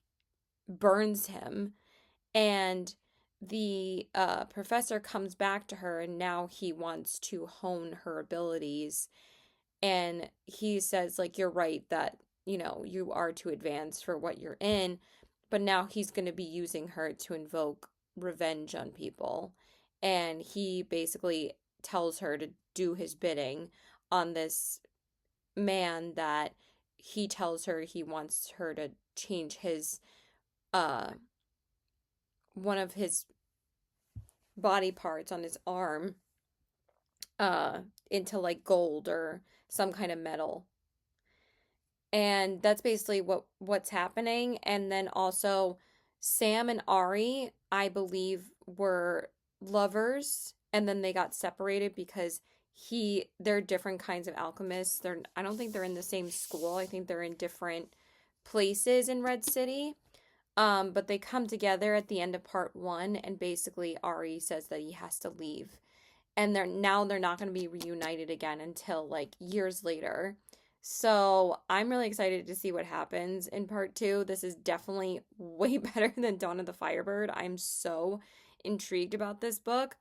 burns him, and the professor comes back to her and now he wants to hone her abilities, and he says like, you're right that, you know, you are too advanced for what you're in, but now he's going to be using her to invoke revenge on people. And he basically tells her to do his bidding on this man that he tells her he wants her to change his uh one of his body parts on his arm uh into like gold or some kind of metal. And that's basically what's happening. And then also Sam and Ari, I believe, were lovers and then they got separated because they're different kinds of alchemists. I don't think they're in the same school. I think they're in different places in Red City. But they come together at the end of part 1, and basically Ari says that he has to leave. And they're not going to be reunited again until like years later. So I'm really excited to see what happens in part 2. This is definitely way better than Dawn of the Firebird. I'm so intrigued about this book.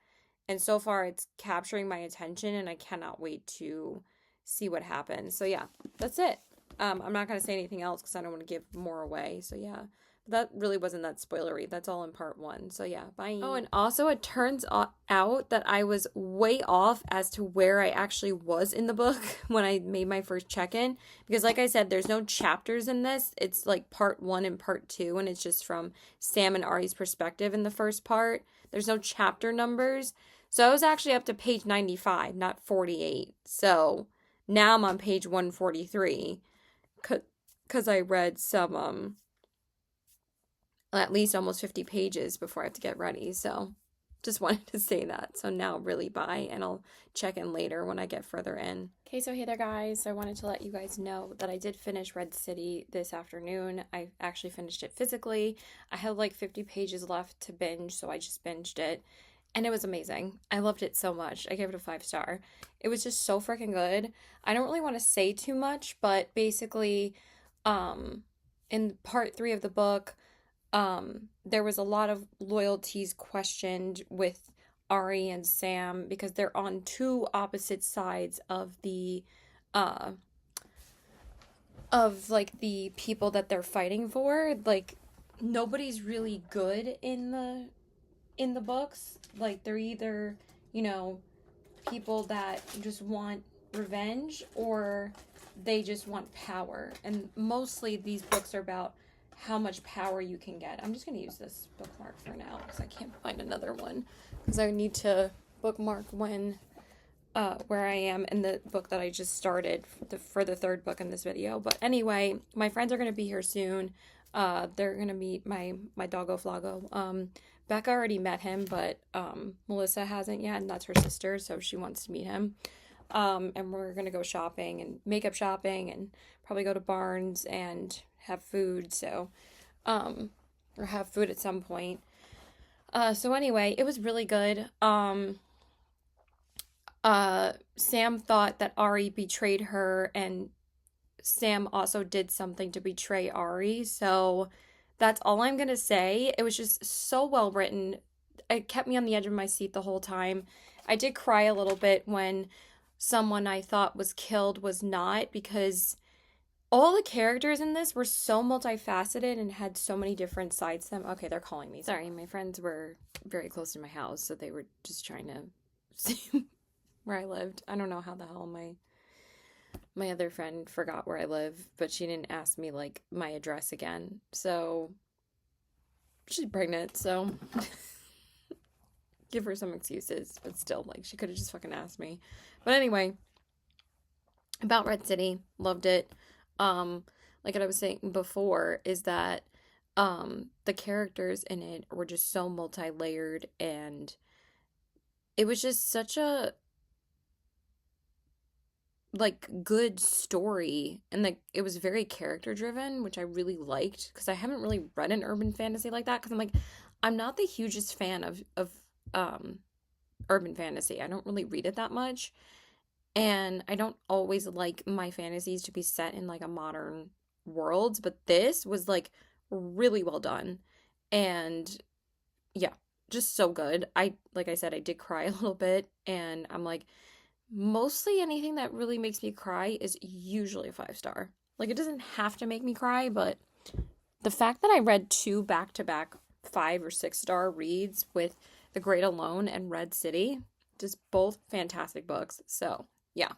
And so far it's capturing my attention and I cannot wait to see what happens. So yeah, that's it. I'm not going to say anything else because I don't want to give more away. So yeah. That really wasn't that spoilery. That's all in part 1. So yeah, bye. Oh, and also it turns out that I was way off as to where I actually was in the book when I made my first check-in. Because like I said, there's no chapters in this. It's like part 1 and part 2, and it's just from Sam and Ari's perspective in the first part. There's no chapter numbers. So I was actually up to page 95, not 48. So now I'm on page 143 because I read some at least almost 50 pages before I have to get ready. So just wanted to say that. So now really bye, and I'll check in later when I get further in. Okay, so hey there guys. So I wanted to let you guys know that I did finish Red City this afternoon. I actually finished it physically. I had like 50 pages left to binge, so I just binged it. And it was amazing. I loved it so much. I gave it a 5-star. It was just so freaking good. I don't really want to say too much, but basically, in part 3 of the book, there was a lot of loyalties questioned with Ari and Sam because they're on two opposite sides of like the people that they're fighting for. Like nobody's really good in the books. Like they're either, you know, people that just want revenge or they just want power. And mostly these books are about how much power you can get. I'm just going to use this bookmark for now because I can't find another one because I need to bookmark when where I am in the book that I just started for the third book in this video. But anyway, my friends are going to be here soon. They're going to meet my doggo Flago. Becca already met him, but Melissa hasn't yet, and that's her sister, so she wants to meet him. And we're going to go shopping and makeup shopping and probably go to Barnes and have food, so, or have food at some point. So anyway, it was really good. Sam thought that Ari betrayed her, and Sam also did something to betray Ari. So that's all I'm gonna say. It was just so well written. It kept me on the edge of my seat the whole time. I did cry a little bit when someone I thought was killed was not, because all the characters in this were so multifaceted and had so many different sides to them. Okay, they're calling me. Sorry, my friends were very close to my house, so they were just trying to see where I lived. I don't know how the hell my other friend forgot where I live, but she didn't ask me, like, my address again. So, she's pregnant, so give her some excuses. But still, like, she could have just fucking asked me. But anyway, about Red City, loved it. Like what I was saying before, is that the characters in it were just so multi-layered, and it was just such a, like, good story, and like it was very character driven, which I really liked, because I haven't really read an urban fantasy like that, because I'm not the hugest fan of urban fantasy. I don't really read it that much, and I don't always like my fantasies to be set in like a modern world, but this was like really well done, and yeah, just so good. Like I said, I did cry a little bit, and I'm like, mostly anything that really makes me cry is usually a 5-star. Like, it doesn't have to make me cry, but the fact that I read 2 back-to-back 5 or 6-star reads with The Great Alone and Red City, just both fantastic books. So, yeah.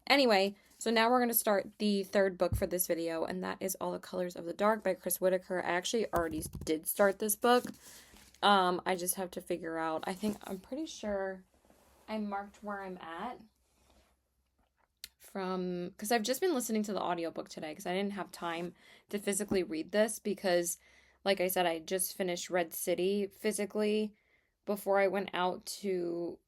Anyway, so now we're going to start the third book for this video, and that is All the Colors of the Dark by Chris Whitaker. I actually already did start this book. I just have to figure out, I'm pretty sure I marked where I'm at because I've just been listening to the audiobook today, because I didn't have time to physically read this, because like I said, I just finished Red City physically before I went out to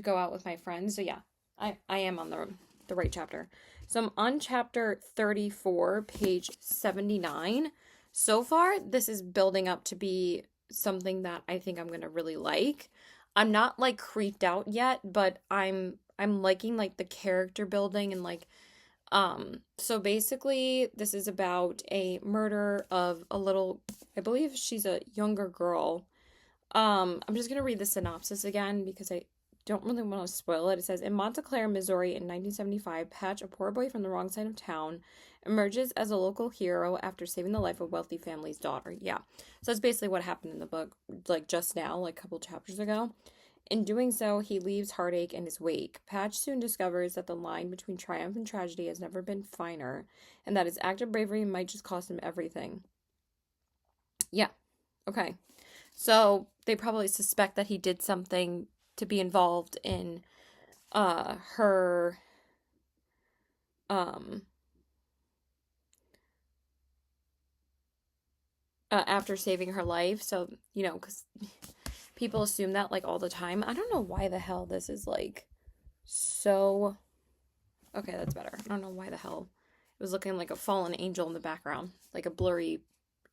go out with my friends. So yeah, I am on the right chapter. So I'm on chapter 34, page 79. So far, this is building up to be something that I think I'm gonna really like. I'm not like creeped out yet, but I'm liking like the character building, and like so basically this is about a murder of a little, I believe she's a younger girl. I'm just gonna read the synopsis again because I don't really want to spoil it. It says, in Montclair, Missouri in 1975, Patch, a poor boy from the wrong side of town, emerges as a local hero after saving the life of a wealthy family's daughter. Yeah. So that's basically what happened in the book, like just now, like a couple chapters ago. In doing so, he leaves heartache in his wake. Patch soon discovers that the line between triumph and tragedy has never been finer, and that his act of bravery might just cost him everything. Yeah. Okay. So they probably suspect that he did something to be involved in her after saving her life. So, you know, because people assume that like all the time. I don't know why the hell this is like so. Okay, that's better. I don't know why the hell it was looking like a fallen angel in the background, like a blurry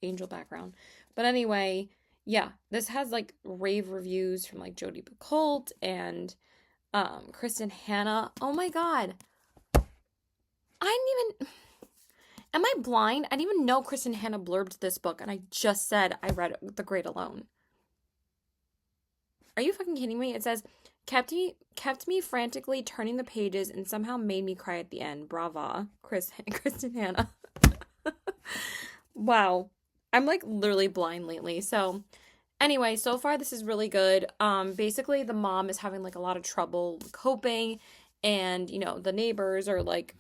angel background. But anyway, yeah, this has like rave reviews from like Jodi Picoult and Kristen Hanna. Oh my god. I didn't even. Am I blind? I didn't even know Kristen Hanna blurbed this book, and I just said I read The Great Alone. Are you fucking kidding me? It says, kept me frantically turning the pages and somehow made me cry at the end. Brava, Kristen Hanna. Wow. I'm like literally blind lately. So anyway, so far this is really good. Basically the mom is having like a lot of trouble coping, and you know, the neighbors are like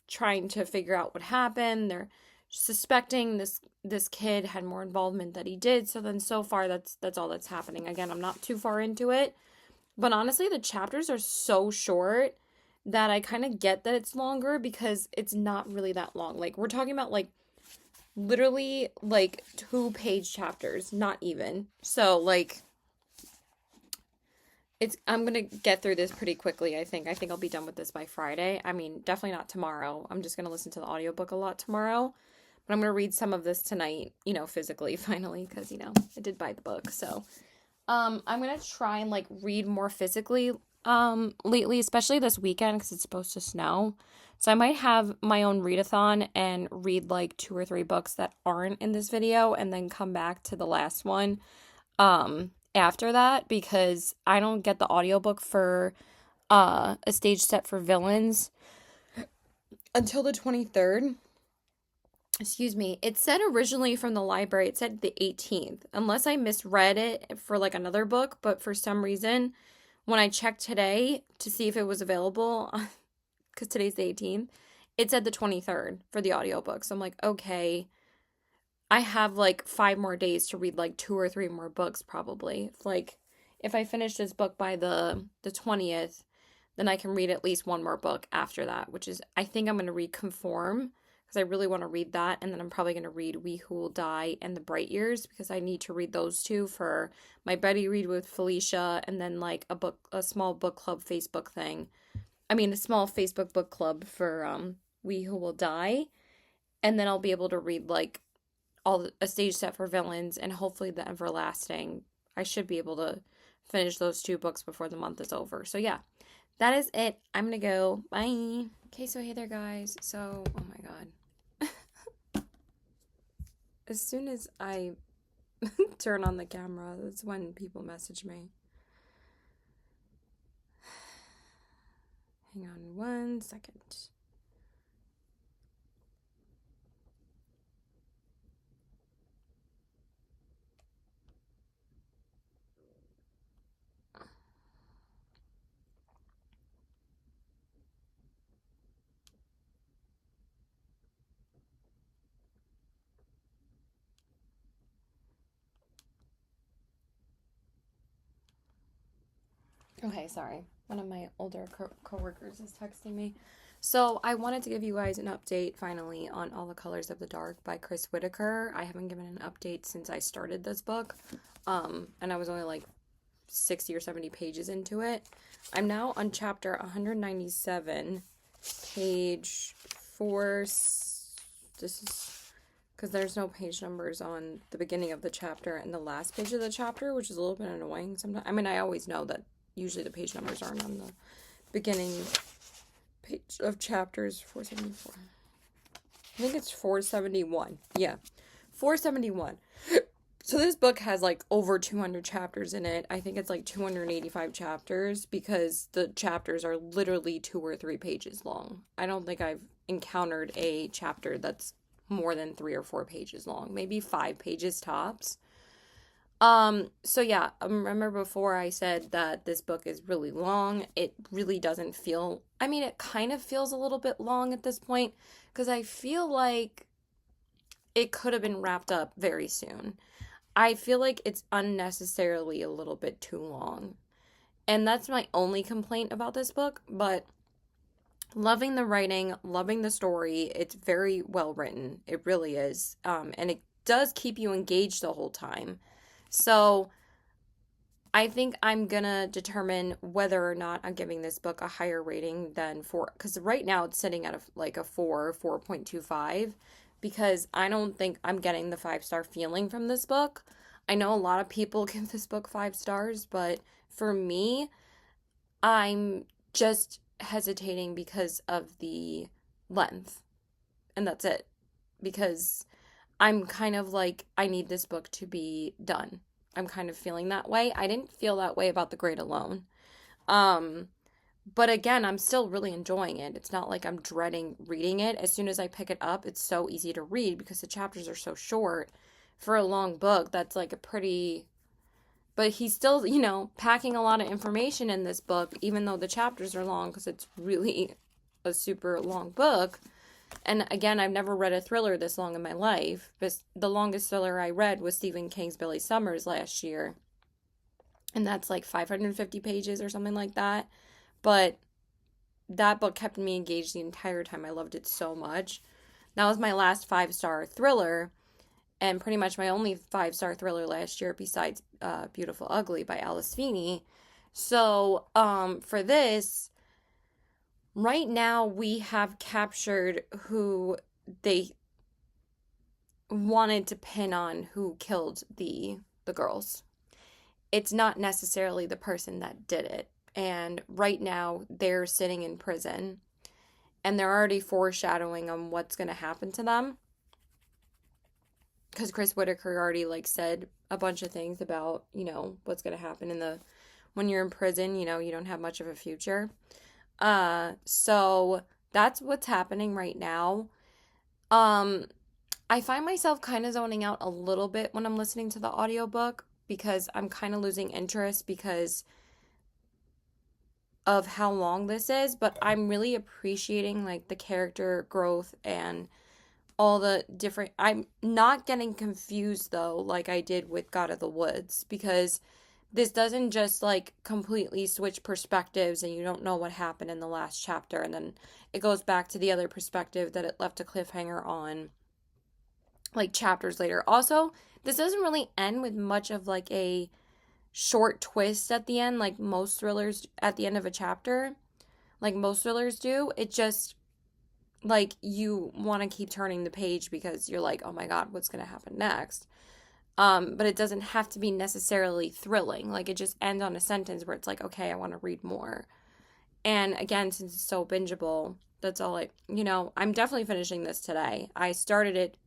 trying to figure out what happened. They're suspecting this kid had more involvement than he did. So then so far that's all that's happening. Again, I'm not too far into it, But honestly, the chapters are so short that I kind of get that it's longer because it's not really that long. Like, we're talking about, like, literally, like, 2-page chapters, not even. So, like, I'm gonna get through this pretty quickly, I think. I think I'll be done with this by Friday. I mean, definitely not tomorrow. I'm just gonna listen to the audiobook a lot tomorrow. But I'm gonna read some of this tonight, physically, finally, because, I did buy the book. So, I'm gonna try and, like, read more physically, lately, especially this weekend, because it's supposed to snow. So I might have my own readathon and read, like, 2 or 3 books that aren't in this video, and then come back to the last one, after that, because I don't get the audiobook for A Stage Set for Villains until the 23rd. Excuse me. It said originally from the library, it said the 18th, unless I misread it for, like, another book, but for some reason, when I checked today to see if it was available, because today's the 18th, it said the 23rd for the audiobook. So I'm like, okay, I have, like, 5 more days to read, like, 2 or 3 more books, probably. Like, if I finish this book by the 20th, then I can read at least 1 more book after that, which is, I think I'm going to read Conform, because I really want to read that, and then I'm probably going to read We Who Will Die and The Bright Years, because I need to read those 2 for my buddy read with Felicia, and then, like, a small book club Facebook thing. I mean, a small Facebook book club for We Who Will Die, and then I'll be able to read, like, A Stage Set for Villains, and hopefully The Everlasting. I should be able to finish those 2 books before the month is over. So yeah, that is it. I'm gonna go. Bye. Okay, so hey there, guys. So, oh my god. As soon as I turn on the camera, that's when people message me. Hang on 1 second. Okay, sorry. One of my older coworkers is texting me. So I wanted to give you guys an update finally on All the Colors of the Dark by Chris Whitaker. I haven't given an update since I started this book. And I was only like 60 or 70 pages into it. I'm now on chapter 197, page 4. This is because there's no page numbers on the beginning of the chapter and the last page of the chapter, which is a little bit annoying sometimes. I mean, I always know that usually the page numbers aren't on the beginning page of chapters. 474. I think it's 471. Yeah, 471. So this book has, like, over 200 chapters in it. I think it's, like, 285 chapters because the chapters are literally 2 or 3 pages long. I don't think I've encountered a chapter that's more than 3 or 4 pages long. Maybe 5 pages tops. So yeah, remember before I said that this book is really long. It really doesn't feel, I mean, it kind of feels a little bit long at this point because I feel like it could have been wrapped up very soon. I feel like it's unnecessarily a little bit too long. And that's my only complaint about this book, but loving the writing, loving the story. It's very well written. It really is. And it does keep you engaged the whole time. So I think I'm gonna determine whether or not I'm giving this book a higher rating than 4, because right now it's sitting at a 4.25, because I don't think I'm getting the 5-star feeling from this book. I know a lot of people give this book 5 stars, but for me, I'm just hesitating because of the length, and that's it, because I'm kind of like, I need this book to be done. I'm kind of feeling that way. I didn't feel that way about The Great Alone. But again, I'm still really enjoying it. It's not like I'm dreading reading it. As soon as I pick it up, it's so easy to read because the chapters are so short. For a long book, that's like a pretty... But he's still, packing a lot of information in this book, even though the chapters are long, because it's really a super long book. And again, I've never read a thriller this long in my life. The longest thriller I read was Stephen King's Billy Summers last year. and that's like 550 pages or something like that. But that book kept me engaged the entire time. I loved it so much. That was my last 5-star thriller, and pretty much my only 5-star thriller last year besides Beautiful Ugly by Alice Feeney. So for this, right now we have captured who they wanted to pin on who killed the girls. It's not necessarily the person that did it. And right now they're sitting in prison, and they're already foreshadowing on what's going to happen to them, because Chris Whitaker already like said a bunch of things about, you know, what's going to happen when you're in prison, you know, you don't have much of a future. So that's what's happening right now. I find myself kind of zoning out a little bit when I'm listening to the audiobook, because I'm kind of losing interest because of how long this is, but I'm really appreciating like the character growth and all the different. I'm not getting confused though, like I did with God of the Woods, because this doesn't just like completely switch perspectives and you don't know what happened in the last chapter and then it goes back to the other perspective that it left a cliffhanger on like chapters later. Also, this doesn't really end with much of like a short twist at the end, like most thrillers at the end of a chapter, like most thrillers do. It just like you want to keep turning the page because you're like, oh my God, what's going to happen next? But it doesn't have to be necessarily thrilling. Like it just ends on a sentence where it's like, okay, I want to read more. And again, since it's so bingeable, that's all I'm definitely finishing this today. I started it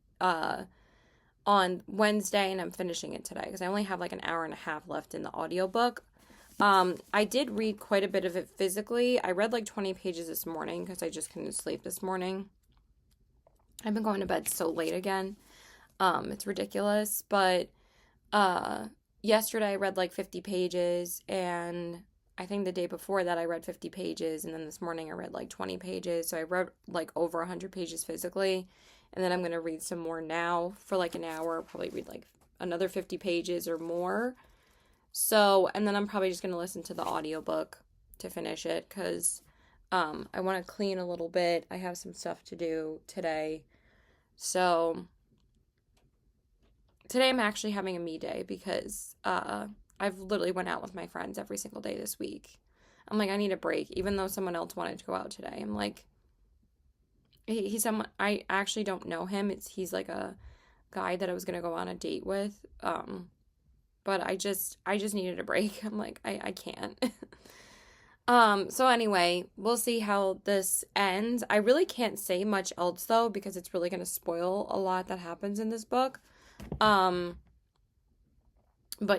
on Wednesday and I'm finishing it today because I only have like an hour and a half left in the audiobook. I did read quite a bit of it physically. I read like 20 pages this morning because I just couldn't sleep this morning. I've been going to bed so late again. It's ridiculous. But yesterday I read like 50 pages, and I think the day before that I read 50 pages, and then this morning I read like 20 pages. So I read like over 100 pages physically, and then I'm going to read some more now for like an hour. Probably read like another 50 pages or more. So, and then I'm probably just going to listen to the audiobook to finish it because I want to clean a little bit. I have some stuff to do today. So, today I'm actually having a me day because I've literally went out with my friends every single day this week. I'm like, I need a break, even though someone else wanted to go out today. I'm like, he's someone, I actually don't know him. He's like a guy that I was going to go on a date with. But I just needed a break. I'm like, I can't. So anyway, we'll see how this ends. I really can't say much else though, because it's really going to spoil a lot that happens in this book. But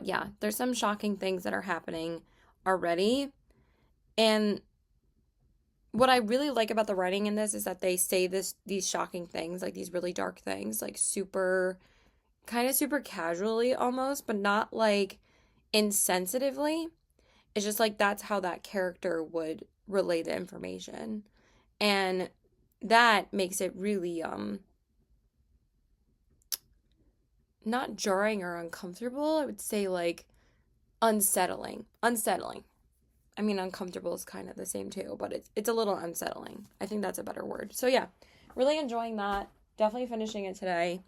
yeah, there's some shocking things that are happening already. And what I really like about the writing in this is that they say these shocking things, like these really dark things, like super casually almost, but not like insensitively. It's just like that's how that character would relay the information. And that makes it really not jarring or uncomfortable. I would say like unsettling. I mean, uncomfortable is kind of the same too, but it's a little unsettling. I think that's a better word. So yeah, really enjoying that. Definitely finishing it today.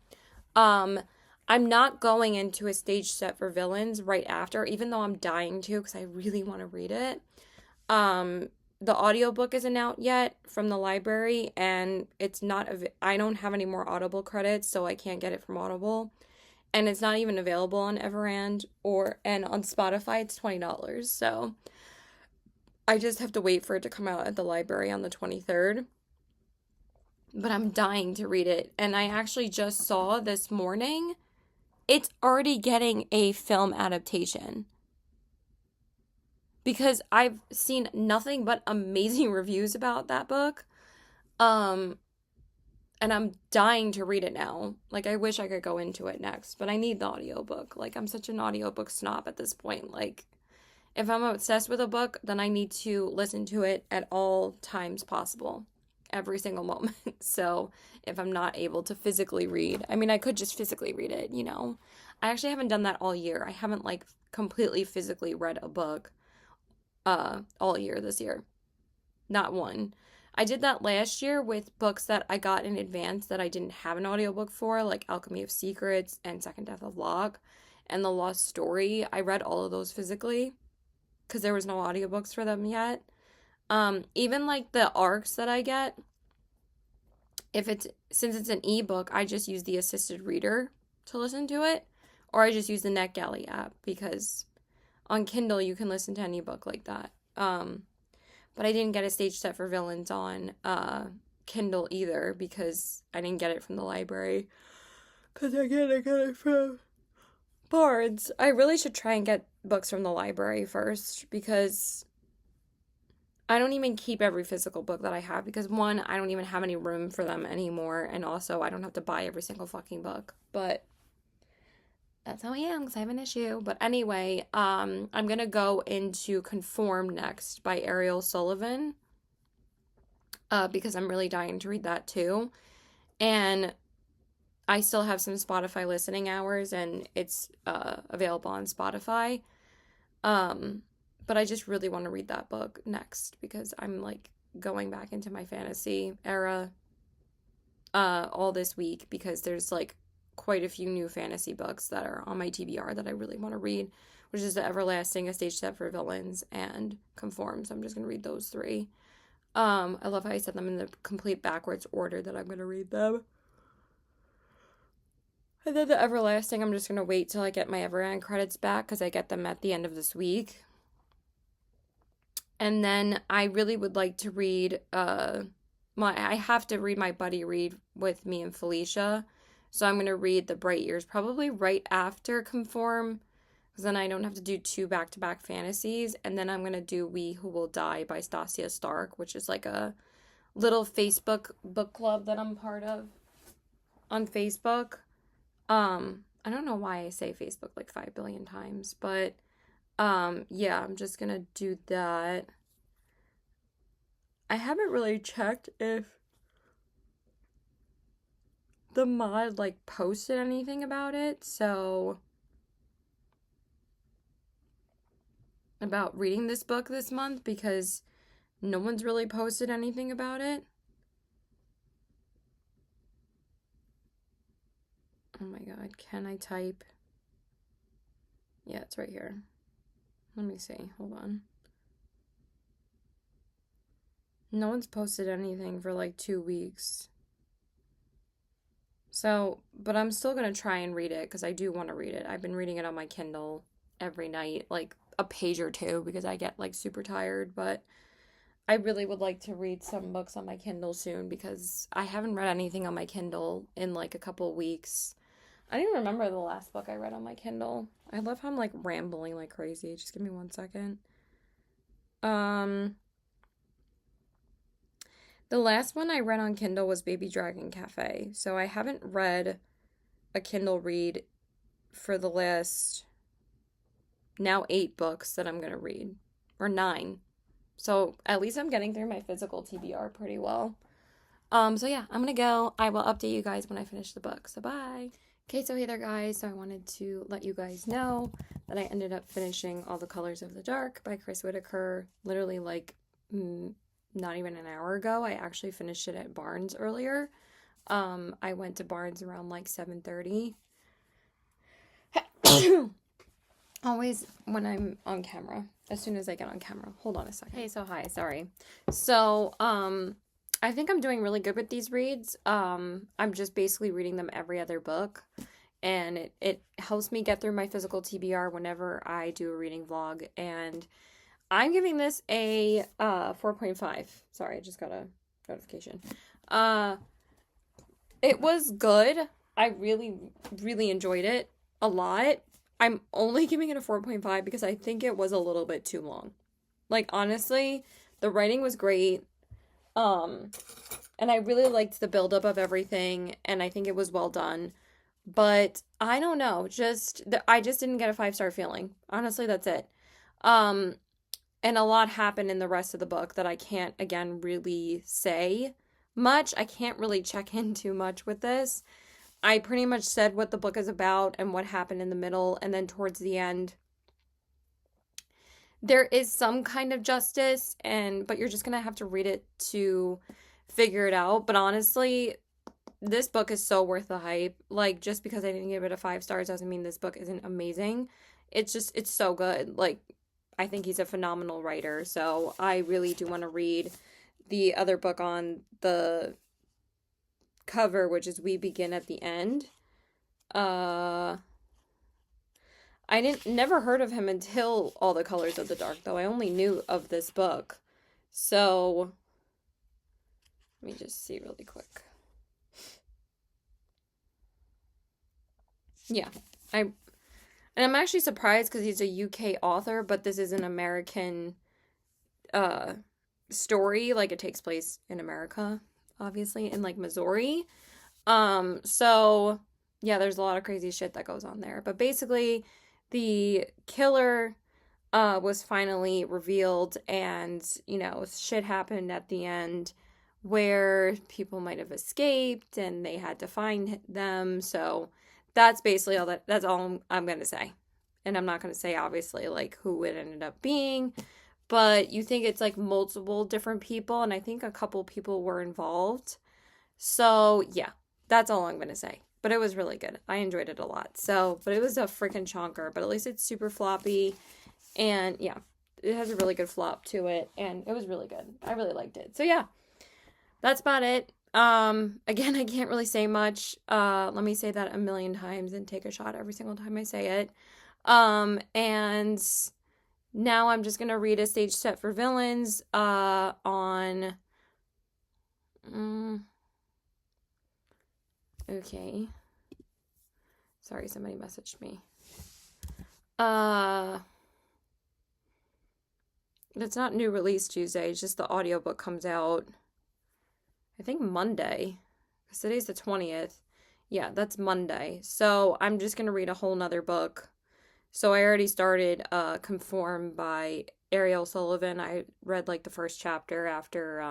I'm not going into a stage set for Villains right after, even though I'm dying to because I really want to read it. The audiobook isn't out yet from the library, and it's not I don't have any more Audible credits, so I can't get it from Audible. And it's not even available on Everand and on Spotify it's $20. So I just have to wait for it to come out at the library on the 23rd. But I'm dying to read it. And I actually just saw this morning it's already getting a film adaptation. Because I've seen nothing but amazing reviews about that book. And I'm dying to read it now. Like, I wish I could go into it next, but I need the audiobook. Like, I'm such an audiobook snob at this point. Like, if I'm obsessed with a book, then I need to listen to it at all times possible. Every single moment. So if I'm not able to physically read, I mean, I could just physically read it, I actually haven't done that all year. I haven't like completely physically read a book all year this year. Not one. I did that last year with books that I got in advance that I didn't have an audiobook for, like Alchemy of Secrets and Second Death of Locke and The Lost Story. I read all of those physically because there was no audiobooks for them yet. Even like the ARCs that I get, since it's an ebook, I just use the assisted reader to listen to it, or I just use the NetGalley app because on Kindle you can listen to any book like that. But I didn't get a stage set for Villains on Kindle either because I didn't get it from the library. Because I got it from Barnes. I really should try and get books from the library first because I don't even keep every physical book that I have because, one, I don't even have any room for them anymore, and also I don't have to buy every single fucking book. But that's how I am because I have an issue. But anyway, I'm going to go into Conform next by Ariel Sullivan because I'm really dying to read that too. And I still have some Spotify listening hours and it's available on Spotify. But I just really want to read that book next because I'm like going back into my fantasy era all this week because there's like quite a few new fantasy books that are on my TBR that I really want to read, which is The Everlasting, A Stage Set for Villains, and Conform. So I'm just going to read those three. I love how I said them in the complete backwards order that I'm going to read them. And then The Everlasting, I'm just going to wait till I get my Everand credits back because I get them at the end of this week. And then I really would like to read, I have to read my buddy read with me and Felicia. So I'm going to read The Bright Years probably right after Conform because then I don't have to do 2 back-to-back fantasies. And then I'm going to do We Who Will Die by Stasia Stark, which is like a little Facebook book club that I'm part of on Facebook. I don't know why I say Facebook like 5 billion times, but yeah, I'm just going to do that. I haven't really checked if the mod like posted anything about it, so about reading this book this month because no one's really posted anything about it. Oh my god, can I type? Yeah, it's right here. Let me see, hold on. No one's posted anything for like 2 weeks. So, but I'm still going to try and read it because I do want to read it. I've been reading it on my Kindle every night, like a page or two because I get like super tired, but I really would like to read some books on my Kindle soon because I haven't read anything on my Kindle in like a couple weeks. I don't even remember the last book I read on my Kindle. I love how I'm like rambling like crazy. Just give me 1 second. The last one I read on Kindle was Baby Dragon Cafe. So I haven't read a Kindle read for the last now 8 books that I'm going to read. Or 9. So at least I'm getting through my physical TBR pretty well. So yeah, I'm going to go. I will update you guys when I finish the book. So bye. Okay, so hey there guys. So I wanted to let you guys know that I ended up finishing All the Colors of the Dark by Chris Whitaker. Literally like not even an hour ago. I actually finished it at Barnes earlier. I went to Barnes around like 7:30. Always when I'm on camera. As soon as I get on camera. Hold on a second. Hey, so hi, sorry. So, I think I'm doing really good with these reads. I'm just basically reading them every other book. And it helps me get through my physical TBR whenever I do a reading vlog. And I'm giving this a 4.5. Sorry, I just got a notification. It was good. I really, really enjoyed it a lot. I'm only giving it a 4.5 because I think it was a little bit too long. Like, honestly, the writing was great. And I really liked the buildup of everything, and I think it was well done. But I don't know, I just didn't get a 5-star feeling. Honestly, that's it. And a lot happened in the rest of the book that I can't, again, really say much. I can't really check in too much with this. I pretty much said what the book is about and what happened in the middle, and then towards the end, there is some kind of justice, but you're just gonna have to read it to figure it out. But honestly, this book is so worth the hype. Like, just because I didn't give it a 5 stars doesn't mean this book isn't amazing. It's so good. Like, I think he's a phenomenal writer. So I really do want to read the other book on the cover, which is We Begin at the End. I never heard of him until All the Colors of the Dark, though. I only knew of this book. So let me just see really quick. Yeah. I'm actually surprised because he's a UK author, but this is an American story. Like, it takes place in America, obviously, in like Missouri. So yeah, there's a lot of crazy shit that goes on there. But basically, the killer was finally revealed, and shit happened at the end where people might have escaped and they had to find them. So that's basically that's all I'm gonna say. And I'm not gonna say, obviously, like, who it ended up being, but you think it's like multiple different people, and I think a couple people were involved. So yeah, that's all I'm gonna say. But it was really good. I enjoyed it a lot. So, but it was a freaking chonker, but at least it's super floppy, and yeah, it has a really good flop to it, and it was really good. I really liked it. So yeah, that's about it. Again, I can't really say much. Let me say that a million times and take a shot every single time I say it. And now I'm just gonna read A Stage Set for Villains, on, okay. Sorry, somebody messaged me. It's not new release Tuesday, it's just the audiobook comes out, I think, Monday, because today's the 20th. Yeah, that's Monday. So I'm just going to read a whole nother book. So I already started Conform by Ariel Sullivan. I read like the first chapter after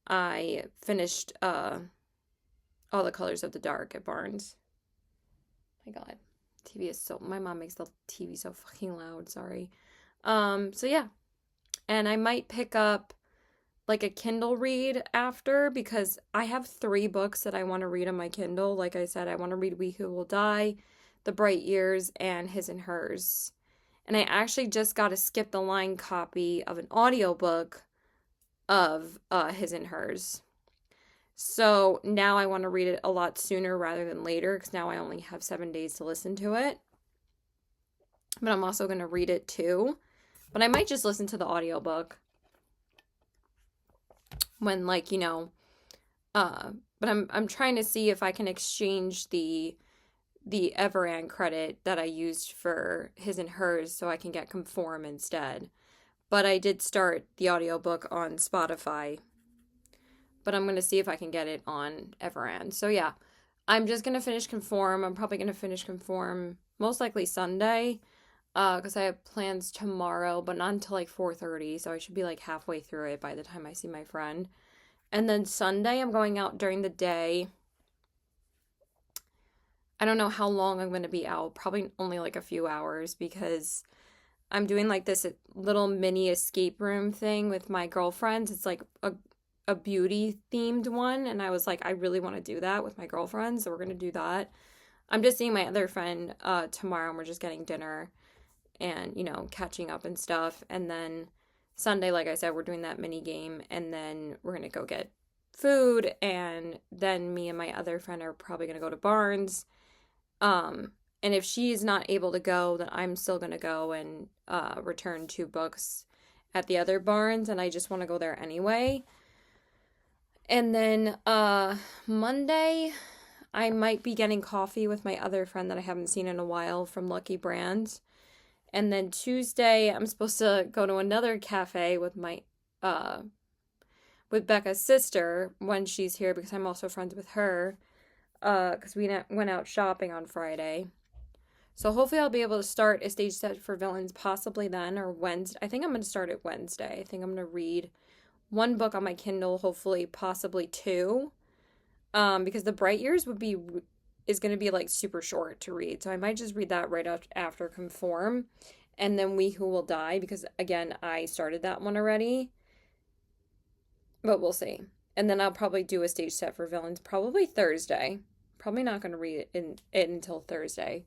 I finished All the Colors of the Dark at Barnes. My God, my mom makes the TV so fucking loud, sorry. So yeah, and I might pick up like a Kindle read after, because I have 3 books that I want to read on my Kindle. Like I said, I want to read We Who Will Die, The Bright Years, and His and Hers. And I actually just got a skip the line copy of an audiobook of His and Hers. So now I want to read it a lot sooner rather than later, because now I only have 7 days to listen to it. But I'm also going to read it too. But I might just listen to the audiobook when, like, but I'm trying to see if I can exchange the Everand credit that I used for His and Hers so I can get Conform instead. But I did start the audiobook on Spotify, but I'm going to see if I can get it on Everand. So yeah, I'm just going to finish Conform. I'm probably going to finish Conform most likely Sunday, because I have plans tomorrow, but not until like 4:30, so I should be like halfway through it by the time I see my friend. And then Sunday, I'm going out during the day. I don't know how long I'm going to be out, probably only like a few hours, because I'm doing like this little mini escape room thing with my girlfriends. It's like a beauty themed one, and I was like, I really want to do that with my girlfriends, so we're going to do that. I'm just seeing my other friend tomorrow, and we're just getting dinner and, catching up and stuff. And then Sunday, like I said, we're doing that mini game, and then we're going to go get food, and then me and my other friend are probably going to go to Barnes. And if she's not able to go, then I'm still going to go and return 2 books at the other Barnes, and I just want to go there anyway. And then Monday, I might be getting coffee with my other friend that I haven't seen in a while from Lucky Brand. And then Tuesday, I'm supposed to go to another cafe with with Becca's sister when she's here, because I'm also friends with her, because we went out shopping on Friday. So hopefully I'll be able to start A Stage Set for Villains possibly then, or Wednesday. I think I'm going to start it Wednesday. I think I'm going to read 1 book on my Kindle, hopefully, possibly 2. because The Bright Years is going to be like super short to read. So I might just read that right after Conform, and then We Who Will Die, because again, I started that one already. But we'll see. And then I'll probably do a stage set for Villains probably Thursday. Probably not going to read it until Thursday.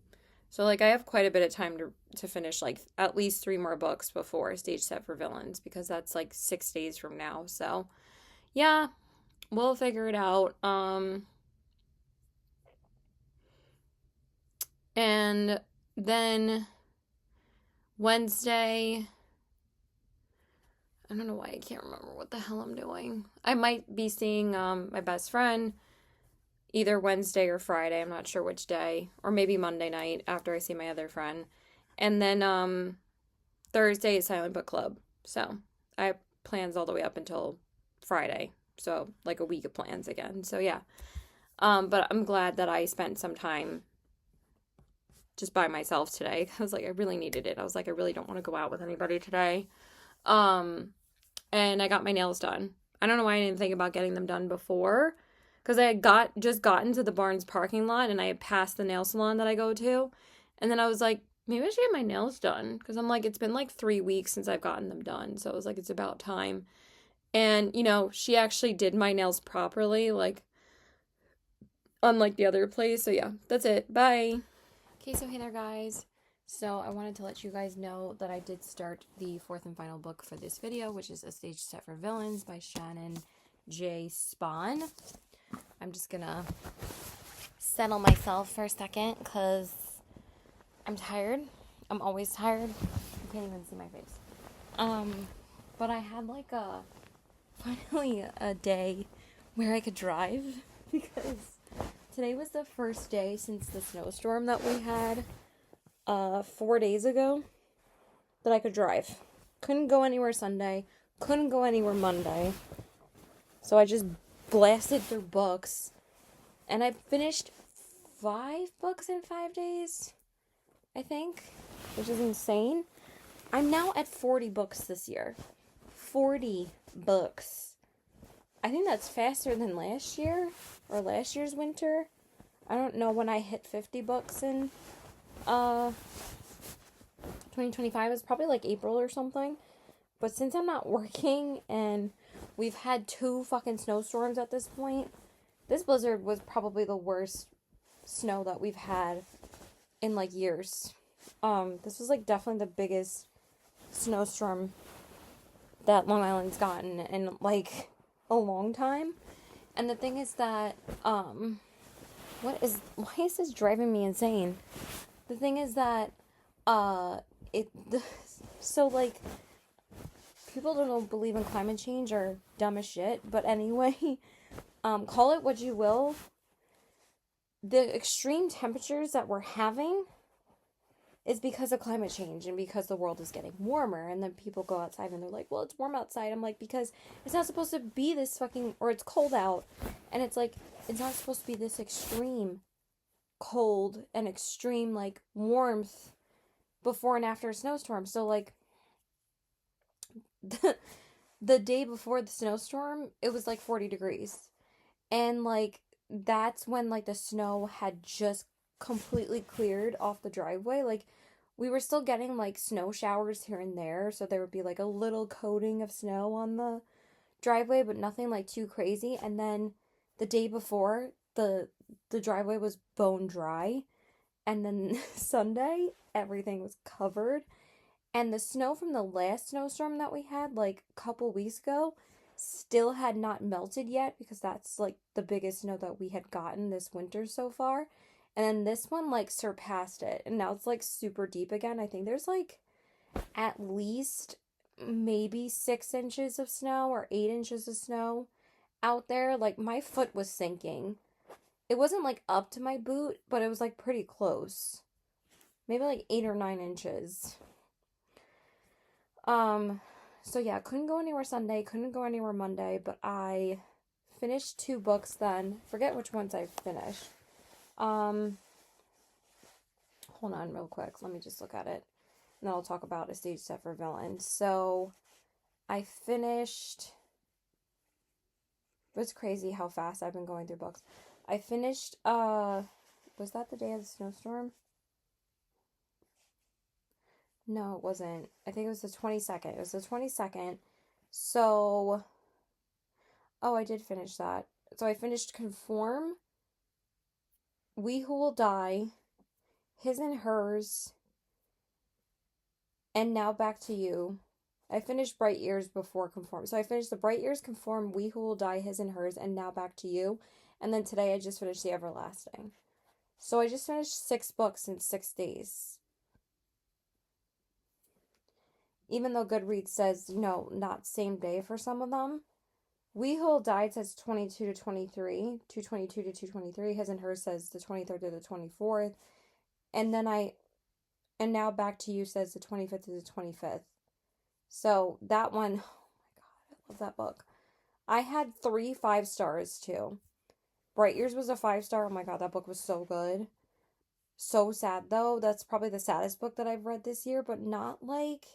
So like I have quite a bit of time to finish like at least 3 more books before stage set for Villains, because that's like 6 days from now. So yeah, we'll figure it out. And then Wednesday, I don't know why I can't remember what the hell I'm doing. I might be seeing my best friend either Wednesday or Friday. I'm not sure which day. Or maybe Monday night after I see my other friend. And then Thursday is Silent Book Club. So I have plans all the way up until Friday. So like a week of plans again. So yeah. But I'm glad that I spent some time just by myself today. I was like, I really needed it. I was like, I really don't want to go out with anybody today. And I got my nails done. I don't know why I didn't think about getting them done before, because I had just gotten to the Barnes parking lot and I had passed the nail salon that I go to, and then I was like, maybe I should get my nails done, because I'm like, it's been like 3 weeks since I've gotten them done, so I was like, it's about time. And you know, she actually did my nails properly, like unlike the other place. So yeah, that's it. Bye. Okay, so hey there, guys. So I wanted to let you guys know that I did start the 4th and final book for this video, which is A Stage Set for Villains by Shannon J. Spawn. I'm just gonna settle myself for a second because I'm tired. I'm always tired. You can't even see my face. But I had like finally a day where I could drive, because today was the first day since the snowstorm that we had 4 days ago that I could drive. Couldn't go anywhere Sunday, couldn't go anywhere Monday. So I just blasted through books, and I finished 5 books in 5 days, I think, which is insane. I'm now at 40 books this year. 40 books. I think that's faster than last year, or last year's winter. I don't know when I hit 50 books in 2025. It's probably like April or something. But since I'm not working and we've had 2 fucking snowstorms at this point, this blizzard was probably the worst snow that we've had in like years. This was like definitely the biggest snowstorm that Long Island's gotten in like a long time. And the thing is that why is this driving me insane? The thing is that so like, people don't believe in climate change are dumb as shit, but anyway, call it what you will. The extreme temperatures that we're having is because of climate change and because the world is getting warmer. And then people go outside and they're like, well, it's warm outside. I'm like, because it's not supposed to be this fucking, or it's cold out. And it's like, it's not supposed to be this extreme cold and extreme like warmth before and after a snowstorm. So like, the day before the snowstorm, it was like 40 degrees. And like, that's when like the snow had just completely cleared off the driveway. Like, we were still getting like snow showers here and there, so there would be like a little coating of snow on the driveway, but nothing like too crazy. And then the day before, the driveway was bone dry, and then Sunday everything was covered. And the snow from the last snowstorm that we had like a couple weeks ago still had not melted yet, because that's like the biggest snow that we had gotten this winter so far. And then this one like surpassed it, and now it's like super deep again. I think there's like at least maybe 6 inches of snow or 8 inches of snow out there. Like, my foot was sinking. It wasn't like up to my boot, but it was like pretty close. Maybe like 8 or 9 inches. So yeah, couldn't go anywhere Sunday, couldn't go anywhere Monday, but I finished 2 books then. Forget which ones I finished. Hold on real quick. Let me just look at it. And then I'll talk about A Stage Set for Villains. So, I finished It's crazy how fast I've been going through books. I finished, was that the day of the snowstorm? No, it wasn't. I think it was the 22nd. It was the 22nd. So, oh, I did finish that. So I finished Conform, We Who Will Die, His and Hers, and Now Back to You. I finished Bright Years before Conform. So I finished the Bright Years, Conform, We Who Will Die, His and Hers, and Now Back to You. And then today I just finished The Everlasting. So I just finished 6 books in 6 days. Even though Goodreads says, not same day for some of them. We Who Will Die says 22 to 23, 222 to 223. His and Hers says the 23rd to the 24th. And Now Back to You says the 25th to the 25th. So that one, oh my God, I love that book. I had 3 5-stars too. Bright Years was a 5-star. Oh my God, that book was so good. So sad though. That's probably the saddest book that I've read this year, but not like,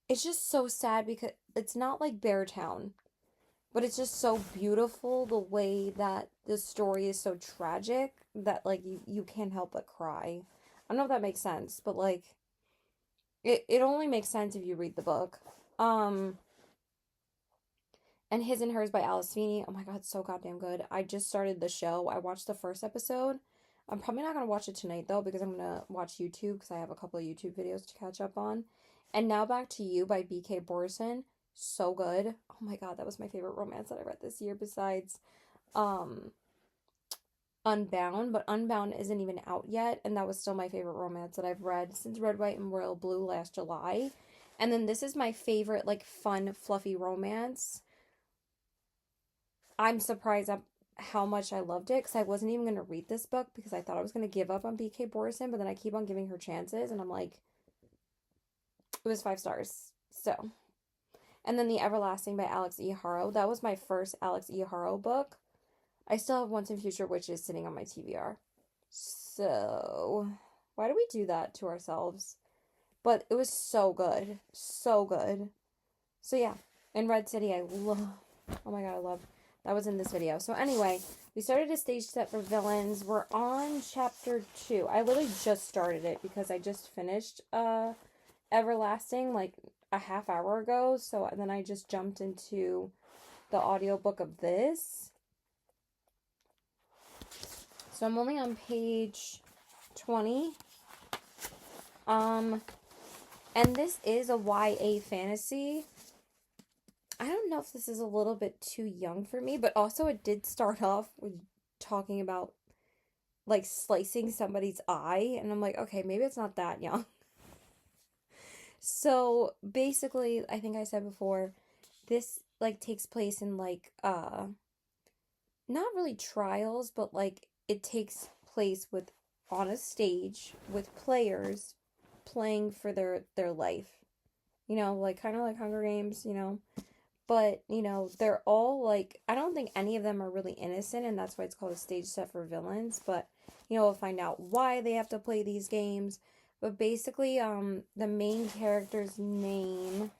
it's just so sad because it's not like Beartown, but it's just so beautiful the way that the story is so tragic that like you can't help but cry. I don't know if that makes sense, but like it only makes sense if you read the book. And His and Hers by Alice Feeney. Oh my God, so goddamn good. I just started the show. I watched the first episode. I'm probably not going to watch it tonight though because I'm going to watch YouTube because I have a couple of YouTube videos to catch up on. And Now Back to You by B.K. Borson. So good. Oh my God, that was my favorite romance that I read this year besides Unbound, but Unbound isn't even out yet, and that was still my favorite romance that I've read since Red, White, and Royal Blue last July. And then this is my favorite, like, fun, fluffy romance. I'm surprised at how much I loved it, because I wasn't even going to read this book, because I thought I was going to give up on B.K. Borson, but then I keep on giving her chances, and I'm like, it was 5 stars. So, and then The Everlasting by Alex E. Harrow. That was my first Alex E. Harrow book. I still have Once and Future Witches sitting on my TBR. So, why do we do that to ourselves? But it was so good. So good. So, yeah. In Red City, I love... Oh my God, I love... That was in this video. So, anyway, we started a stage set for villains. We're on chapter 2. I literally just started it because I just finished Everlasting, like, a half hour ago. So, then I just jumped into the audiobook of this. So I'm only on page 20. And this is a YA fantasy. I don't know if this is a little bit too young for me, but also it did start off with talking about like slicing somebody's eye, and I'm like, okay, maybe it's not that young. So basically, I think I said before, this like takes place in like not really trials, but like it takes place with on a stage with players playing for their life. Like kind of like Hunger Games, But, they're all like, I don't think any of them are really innocent, and that's why it's called a stage set for villains, but we'll find out why they have to play these games. But basically, the main character's name,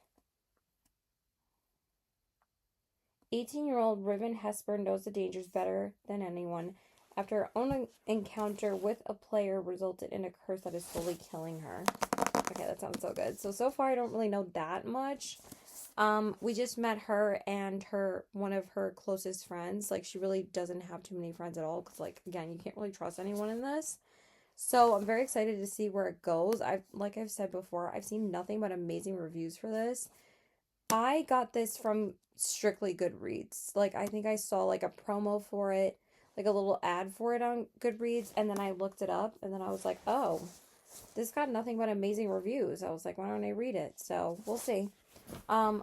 18-year-old Riven Hesper knows the dangers better than anyone after her own encounter with a player resulted in a curse that is slowly killing her. Okay, that sounds so good. So far I don't really know that much. We just met her and one of her closest friends. Like, she really doesn't have too many friends at all, because, like, again, you can't really trust anyone in this. So I'm very excited to see where it goes. Like I've said before, I've seen nothing but amazing reviews for this. I got this from strictly Goodreads. Like, I think I saw, like, a promo for it, like, a little ad for it on Goodreads, and then I looked it up, and then I was like, oh, this got nothing but amazing reviews. I was like, why don't I read it? So, we'll see. I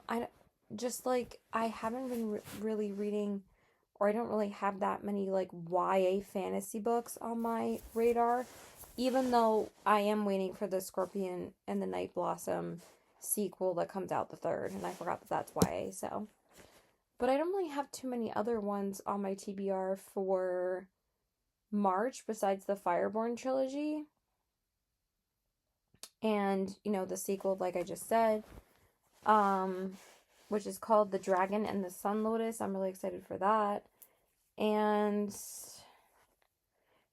haven't been really reading, or I don't really have that many, like, YA fantasy books on my radar, even though I am waiting for the Scorpion and the Night Blossom sequel that comes out the 3rd, and I forgot that that's YA, so. But I don't really have too many other ones on my TBR for March besides the Fireborn trilogy. And, the sequel, like I just said. which is called The Dragon and the Sun Lotus. I'm really excited for that. And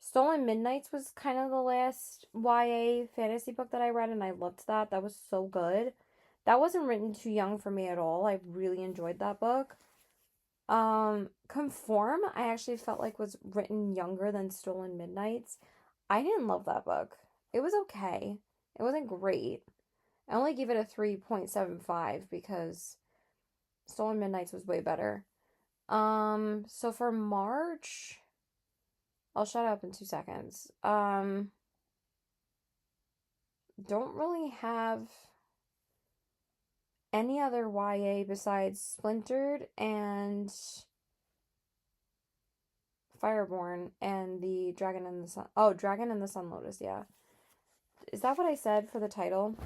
Stolen Midnights was kind of the last YA fantasy book that I read, and I loved that. That was so good. That wasn't written too young for me at all. I really enjoyed that book. Conform, I actually felt like was written younger than Stolen Midnights. I didn't love that book. It was okay. It wasn't great. I only gave it a 3.75 because Stolen Midnights was way better. So for March, I'll shut up in 2 seconds. Don't really have any other YA besides Splintered and Fireborn and the Dragon and the Sun. Oh, Dragon and the Sun Lotus, yeah. Is that what I said for the title?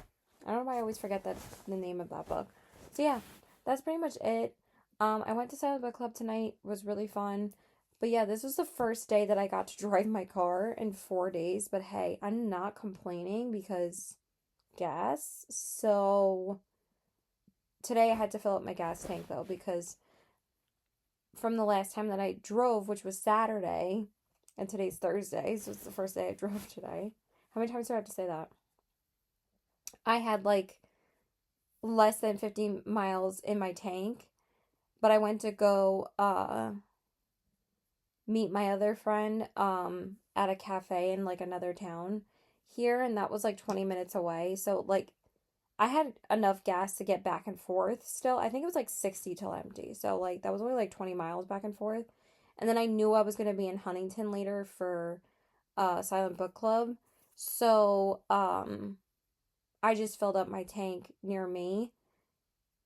I don't know why I always forget that the name of that book. So yeah, that's pretty much it. I went to Silent Book Club tonight. It was really fun. But yeah, this was the first day that I got to drive my car in 4 days. But hey, I'm not complaining because gas. So today I had to fill up my gas tank though because from the last time that I drove, which was Saturday, and today's Thursday, so it's the first day I drove today. How many times do I have to say that? I had like less than 50 miles in my tank, but I went to go meet my other friend at a cafe in like another town here, and that was like 20 minutes away. So like I had enough gas to get back and forth still. I think it was like 60 till empty. So like that was only like 20 miles back and forth. And then I knew I was going to be in Huntington later for Silent Book Club. So I just filled up my tank near me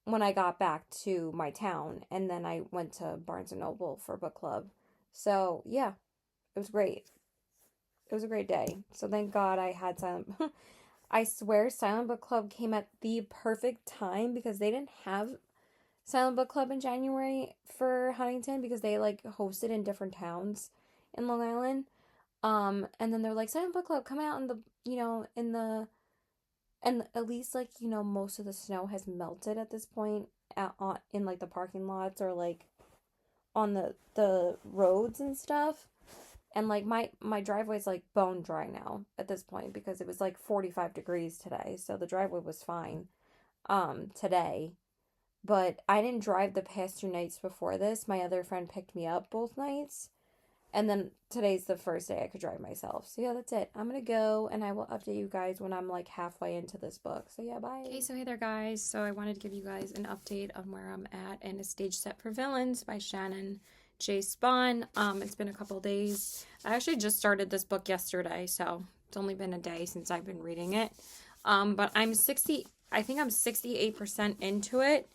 when I got back to my town, and then I went to Barnes and Noble for book club. So yeah, it was great. It was a great day. So thank God I had Silent. I swear Silent Book Club came at the perfect time because they didn't have Silent Book Club in January for Huntington because they like hosted in different towns in Long Island. And then they're like Silent Book Club come out in the in the and at least like most of the snow has melted at this point in like the parking lots or like on the roads and stuff. And like my driveway's like bone dry now at this point because it was like 45 degrees today. So the driveway was fine today. But I didn't drive the past 2 nights before this. My other friend picked me up both nights. And then today's the first day I could drive myself. So yeah, that's it. I'm going to go and I will update you guys when I'm like halfway into this book. So yeah, bye. Okay, so hey there guys. So I wanted to give you guys an update on where I'm at in A Stage Set for Villains by Shannon J. Spawn. It's been a couple days. I actually just started this book yesterday, so it's only been a day since I've been reading it. But I think I'm 68% into it.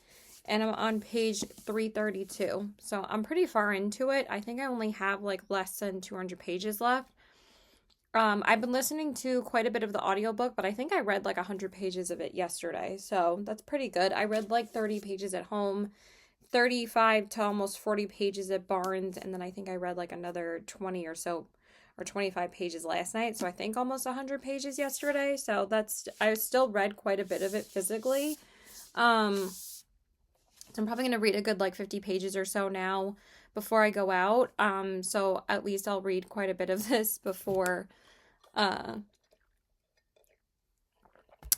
And I'm on page 332. So I'm pretty far into it. I think I only have like less than 200 pages left. I've been listening to quite a bit of the audiobook, but I think I read like 100 pages of it yesterday. So that's pretty good. I read like 30 pages at home, 35 to almost 40 pages at Barnes, and then I think I read like another 20 or so or 25 pages last night. So I think almost 100 pages yesterday. So I still read quite a bit of it physically. So I'm probably going to read a good like 50 pages or so now before I go out. So at least I'll read quite a bit of this before I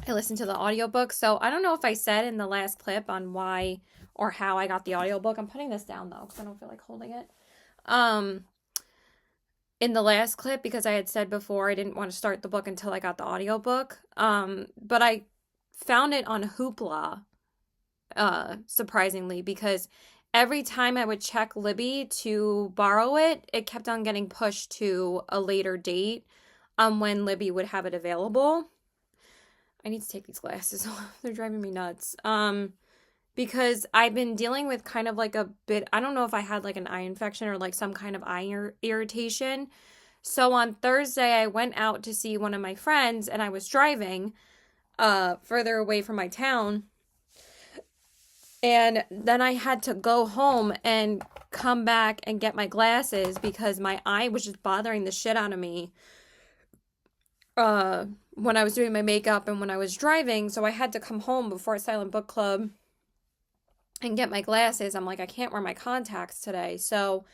listen to the audiobook. So I don't know if I said in the last clip on why or how I got the audiobook. I'm putting this down though because I don't feel like holding it. In the last clip, because I had said before I didn't want to start the book until I got the audiobook. But I found it on Hoopla. Surprisingly, because every time I would check Libby to borrow it, it kept on getting pushed to a later date when Libby would have it available. I need to take these glasses off. They're driving me nuts. Because I've been dealing with kind of like a bit, I don't know if I had like an eye infection or like some kind of eye irritation. So on Thursday, I went out to see one of my friends and I was driving further away from my town. And then I had to go home and come back and get my glasses because my eye was just bothering the shit out of me when I was doing my makeup and when I was driving. So I had to come home before Silent Book Club and get my glasses. I'm like, I can't wear my contacts today. So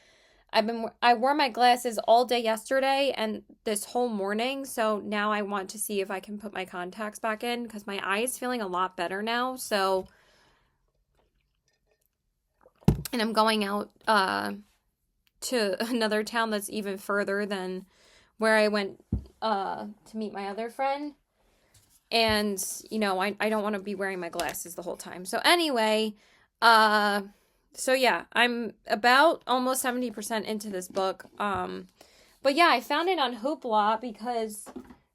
I wore my glasses all day yesterday and this whole morning. So now I want to see if I can put my contacts back in because my eye is feeling a lot better now. So, and I'm going out to another town that's even further than where I went to meet my other friend. And, I don't want to be wearing my glasses the whole time. So anyway, uh so yeah, I'm about almost 70% into this book. But yeah, I found it on Hoopla because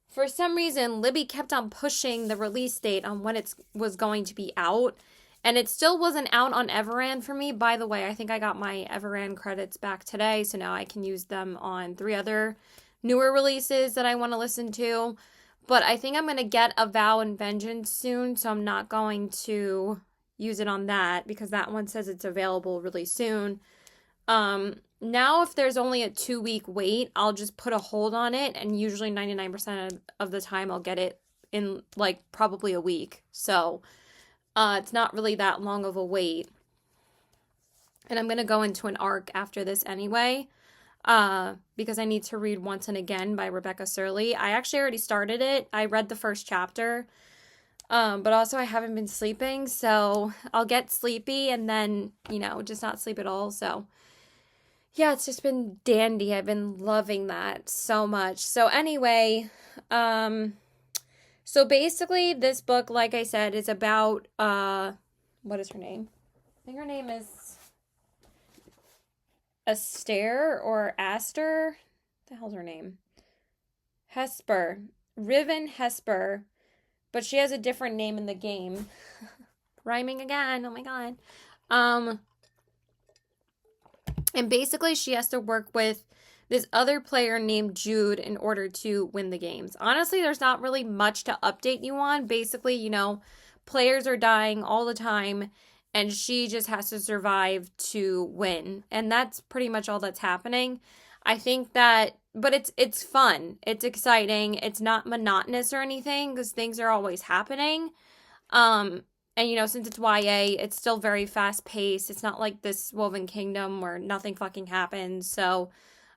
for some reason Libby kept on pushing the release date on when it was going to be out. And it still wasn't out on Everand for me. By the way, I think I got my Everand credits back today, so now I can use them on 3 other newer releases that I want to listen to. But I think I'm going to get A Vow and Vengeance soon, so I'm not going to use it on that because that one says it's available really soon. Now if there's only a 2-week wait, I'll just put a hold on it, and usually 99% of the time I'll get it in like probably a week. So it's not really that long of a wait. And I'm going to go into an arc after this anyway, because I need to read Once and Again by Rebecca Surley. I actually already started it. I read the first chapter, but also I haven't been sleeping, so I'll get sleepy and then, just not sleep at all. So yeah, it's just been dandy. I've been loving that so much. So anyway, so basically this book, like I said, is about, what is her name? I think her name is Astaire or Aster. What the hell's her name? Hesper. Riven Hesper. But she has a different name in the game. Rhyming again. Oh my god. And basically she has to work with this other player named Jude in order to win the games. Honestly, there's not really much to update you on. Basically, players are dying all the time and she just has to survive to win. And that's pretty much all that's happening. I think that, but it's fun. It's exciting. It's not monotonous or anything because things are always happening. And since it's YA, it's still very fast paced. It's not like this Woven Kingdom where nothing fucking happens. So,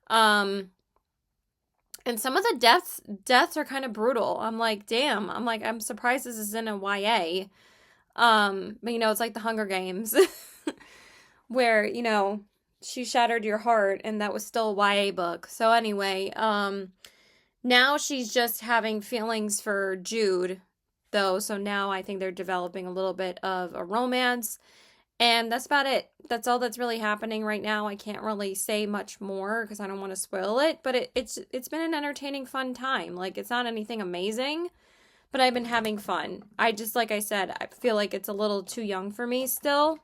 and some of the deaths are kind of brutal. I'm like, damn. I'm surprised this is in a YA. But it's like the Hunger Games where, she shattered your heart and that was still a YA book. So anyway, now she's just having feelings for Jude though. So now I think they're developing a little bit of a romance. And that's about it. That's all that's really happening right now. I can't really say much more because I don't want to spoil it, but it's been an entertaining, fun time. Like, it's not anything amazing, but I've been having fun. Like I said, I feel like it's a little too young for me still,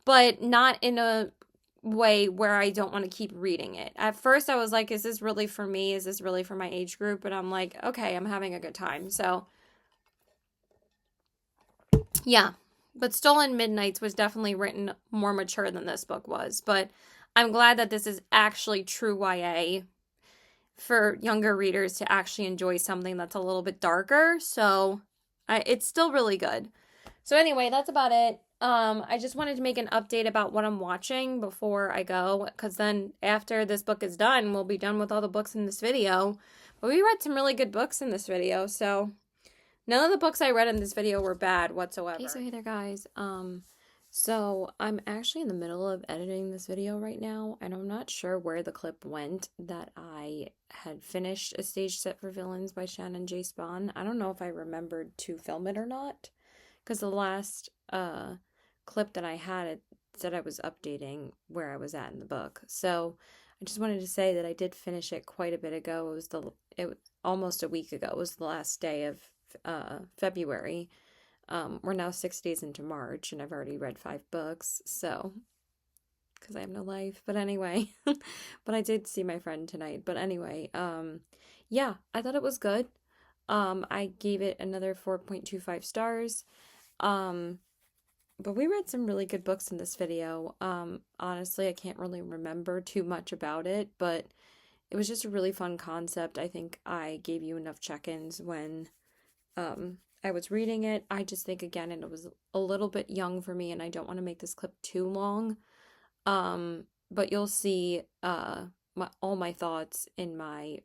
but not in a way where I don't want to keep reading it. At first I was like, is this really for me? Is this really for my age group? But I'm like, okay, I'm having a good time. So yeah. But Stolen Midnights was definitely written more mature than this book was. But I'm glad that this is actually true YA for younger readers to actually enjoy something that's a little bit darker. So it's still really good. So anyway, that's about it. I just wanted to make an update about what I'm watching before I go, because then after this book is done, we'll be done with all the books in this video. But we read some really good books in this video, so none of the books I read in this video were bad whatsoever. Okay, so hey there guys. So I'm actually in the middle of editing this video right now, and I'm not sure where the clip went that I had finished A Stage Set for Villains by Shannon J. Spahn. I don't know if I remembered to film it or not, because the last clip that I had, it said I was updating where I was at in the book. So I just wanted to say that I did finish it quite a bit ago. It was almost a week ago. It was the last day of February. We're now 6 days into March, and I've already read 5 books, so, because I have no life, but anyway, but I did see my friend tonight, but anyway, yeah, I thought it was good. I gave it another 4.25 stars. But we read some really good books in this video. Honestly, I can't really remember too much about it, but it was just a really fun concept. I think I gave you enough check-ins when I was reading it. I just think again it was a little bit young for me and I don't want to make this clip too long. But you'll see all my thoughts in my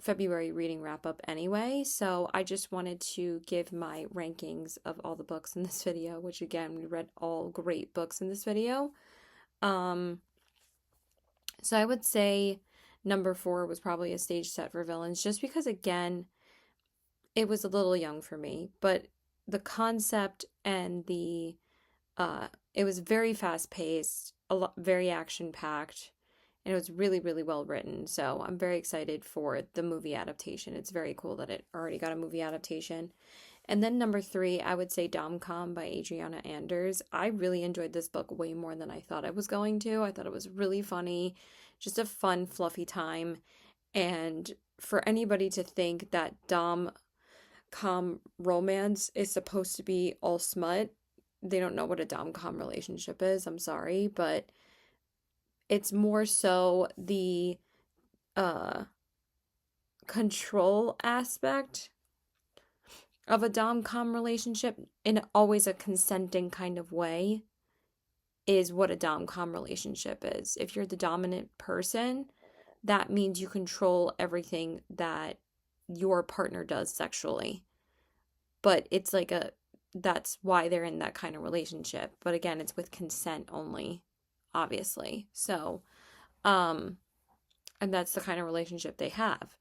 February reading wrap up anyway. So I just wanted to give my rankings of all the books in this video, which again, we read all great books in this video. Um, so I would say number 4 was probably A Stage Set for Villains, just because again, it was a little young for me, but the concept and the it was very fast paced, a lot very action packed, and it was really, really well written. So I'm very excited for the movie adaptation. It's very cool that it already got a movie adaptation. And then number 3, I would say Domcom by Adriana Anders. I really enjoyed this book way more than I thought I was going to. I thought it was really funny, just a fun, fluffy time. And for anybody to think that dom-com romance is supposed to be all smut, they don't know what a dom-com relationship is. I'm sorry, but it's more so the uh control aspect of a dom-com relationship in always a consenting kind of way is what a dom-com relationship is. If you're the dominant person, that means you control everything that your partner does sexually. But it's like that's why they're in that kind of relationship. But again, it's with consent only, obviously. So, and that's the kind of relationship they have.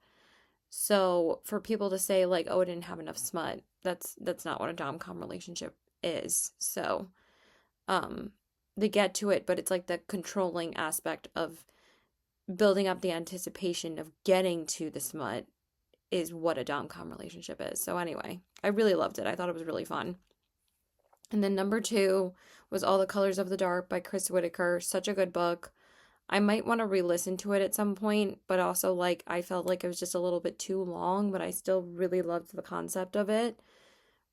So for people to say like, oh, it didn't have enough smut, that's not what a dom-com relationship is. So, they get to it, but it's like the controlling aspect of building up the anticipation of getting to the smut is what a dom-com relationship is. So anyway, I really loved it. I thought it was really fun. And then number 2 was All the Colors of the Dark by Chris Whitaker. Such a good book. I might want to re-listen to it at some point, but also like I felt like it was just a little bit too long, but I still really loved the concept of it.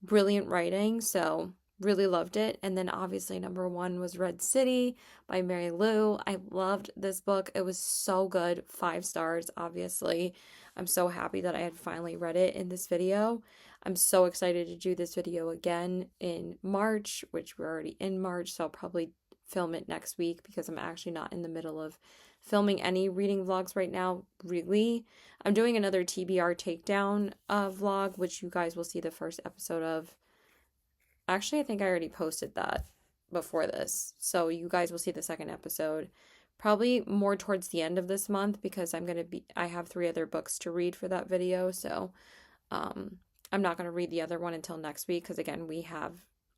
Brilliant writing, so really loved it. And then obviously number 1 was Red City by Mary Lou. I loved this book. It was so good. 5 stars, obviously. I'm so happy that I had finally read it in this video. I'm so excited to do this video again in March, which we're already in March, so I'll probably film it next week because I'm actually not in the middle of filming any reading vlogs right now, really. I'm doing another TBR takedown vlog, which you guys will see the first episode of. Actually, I think I already posted that before this, so you guys will see the second episode probably more towards the end of this month because I have 3 other books to read for that video, so I'm not going to read the other one until next week because again, we have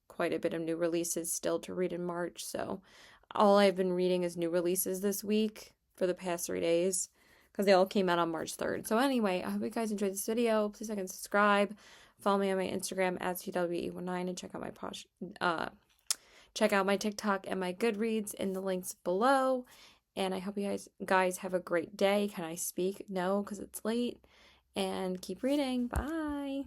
quite a bit of new releases still to read in March, so all I've been reading is new releases this week for the past 3 days because they all came out on March 3rd. So anyway, I hope you guys enjoyed this video. Please like and subscribe. Follow me on my Instagram at CW819 and check out my TikTok and my Goodreads in the links below. And I hope you guys have a great day. Can I speak? No, because it's late. And keep reading. Bye.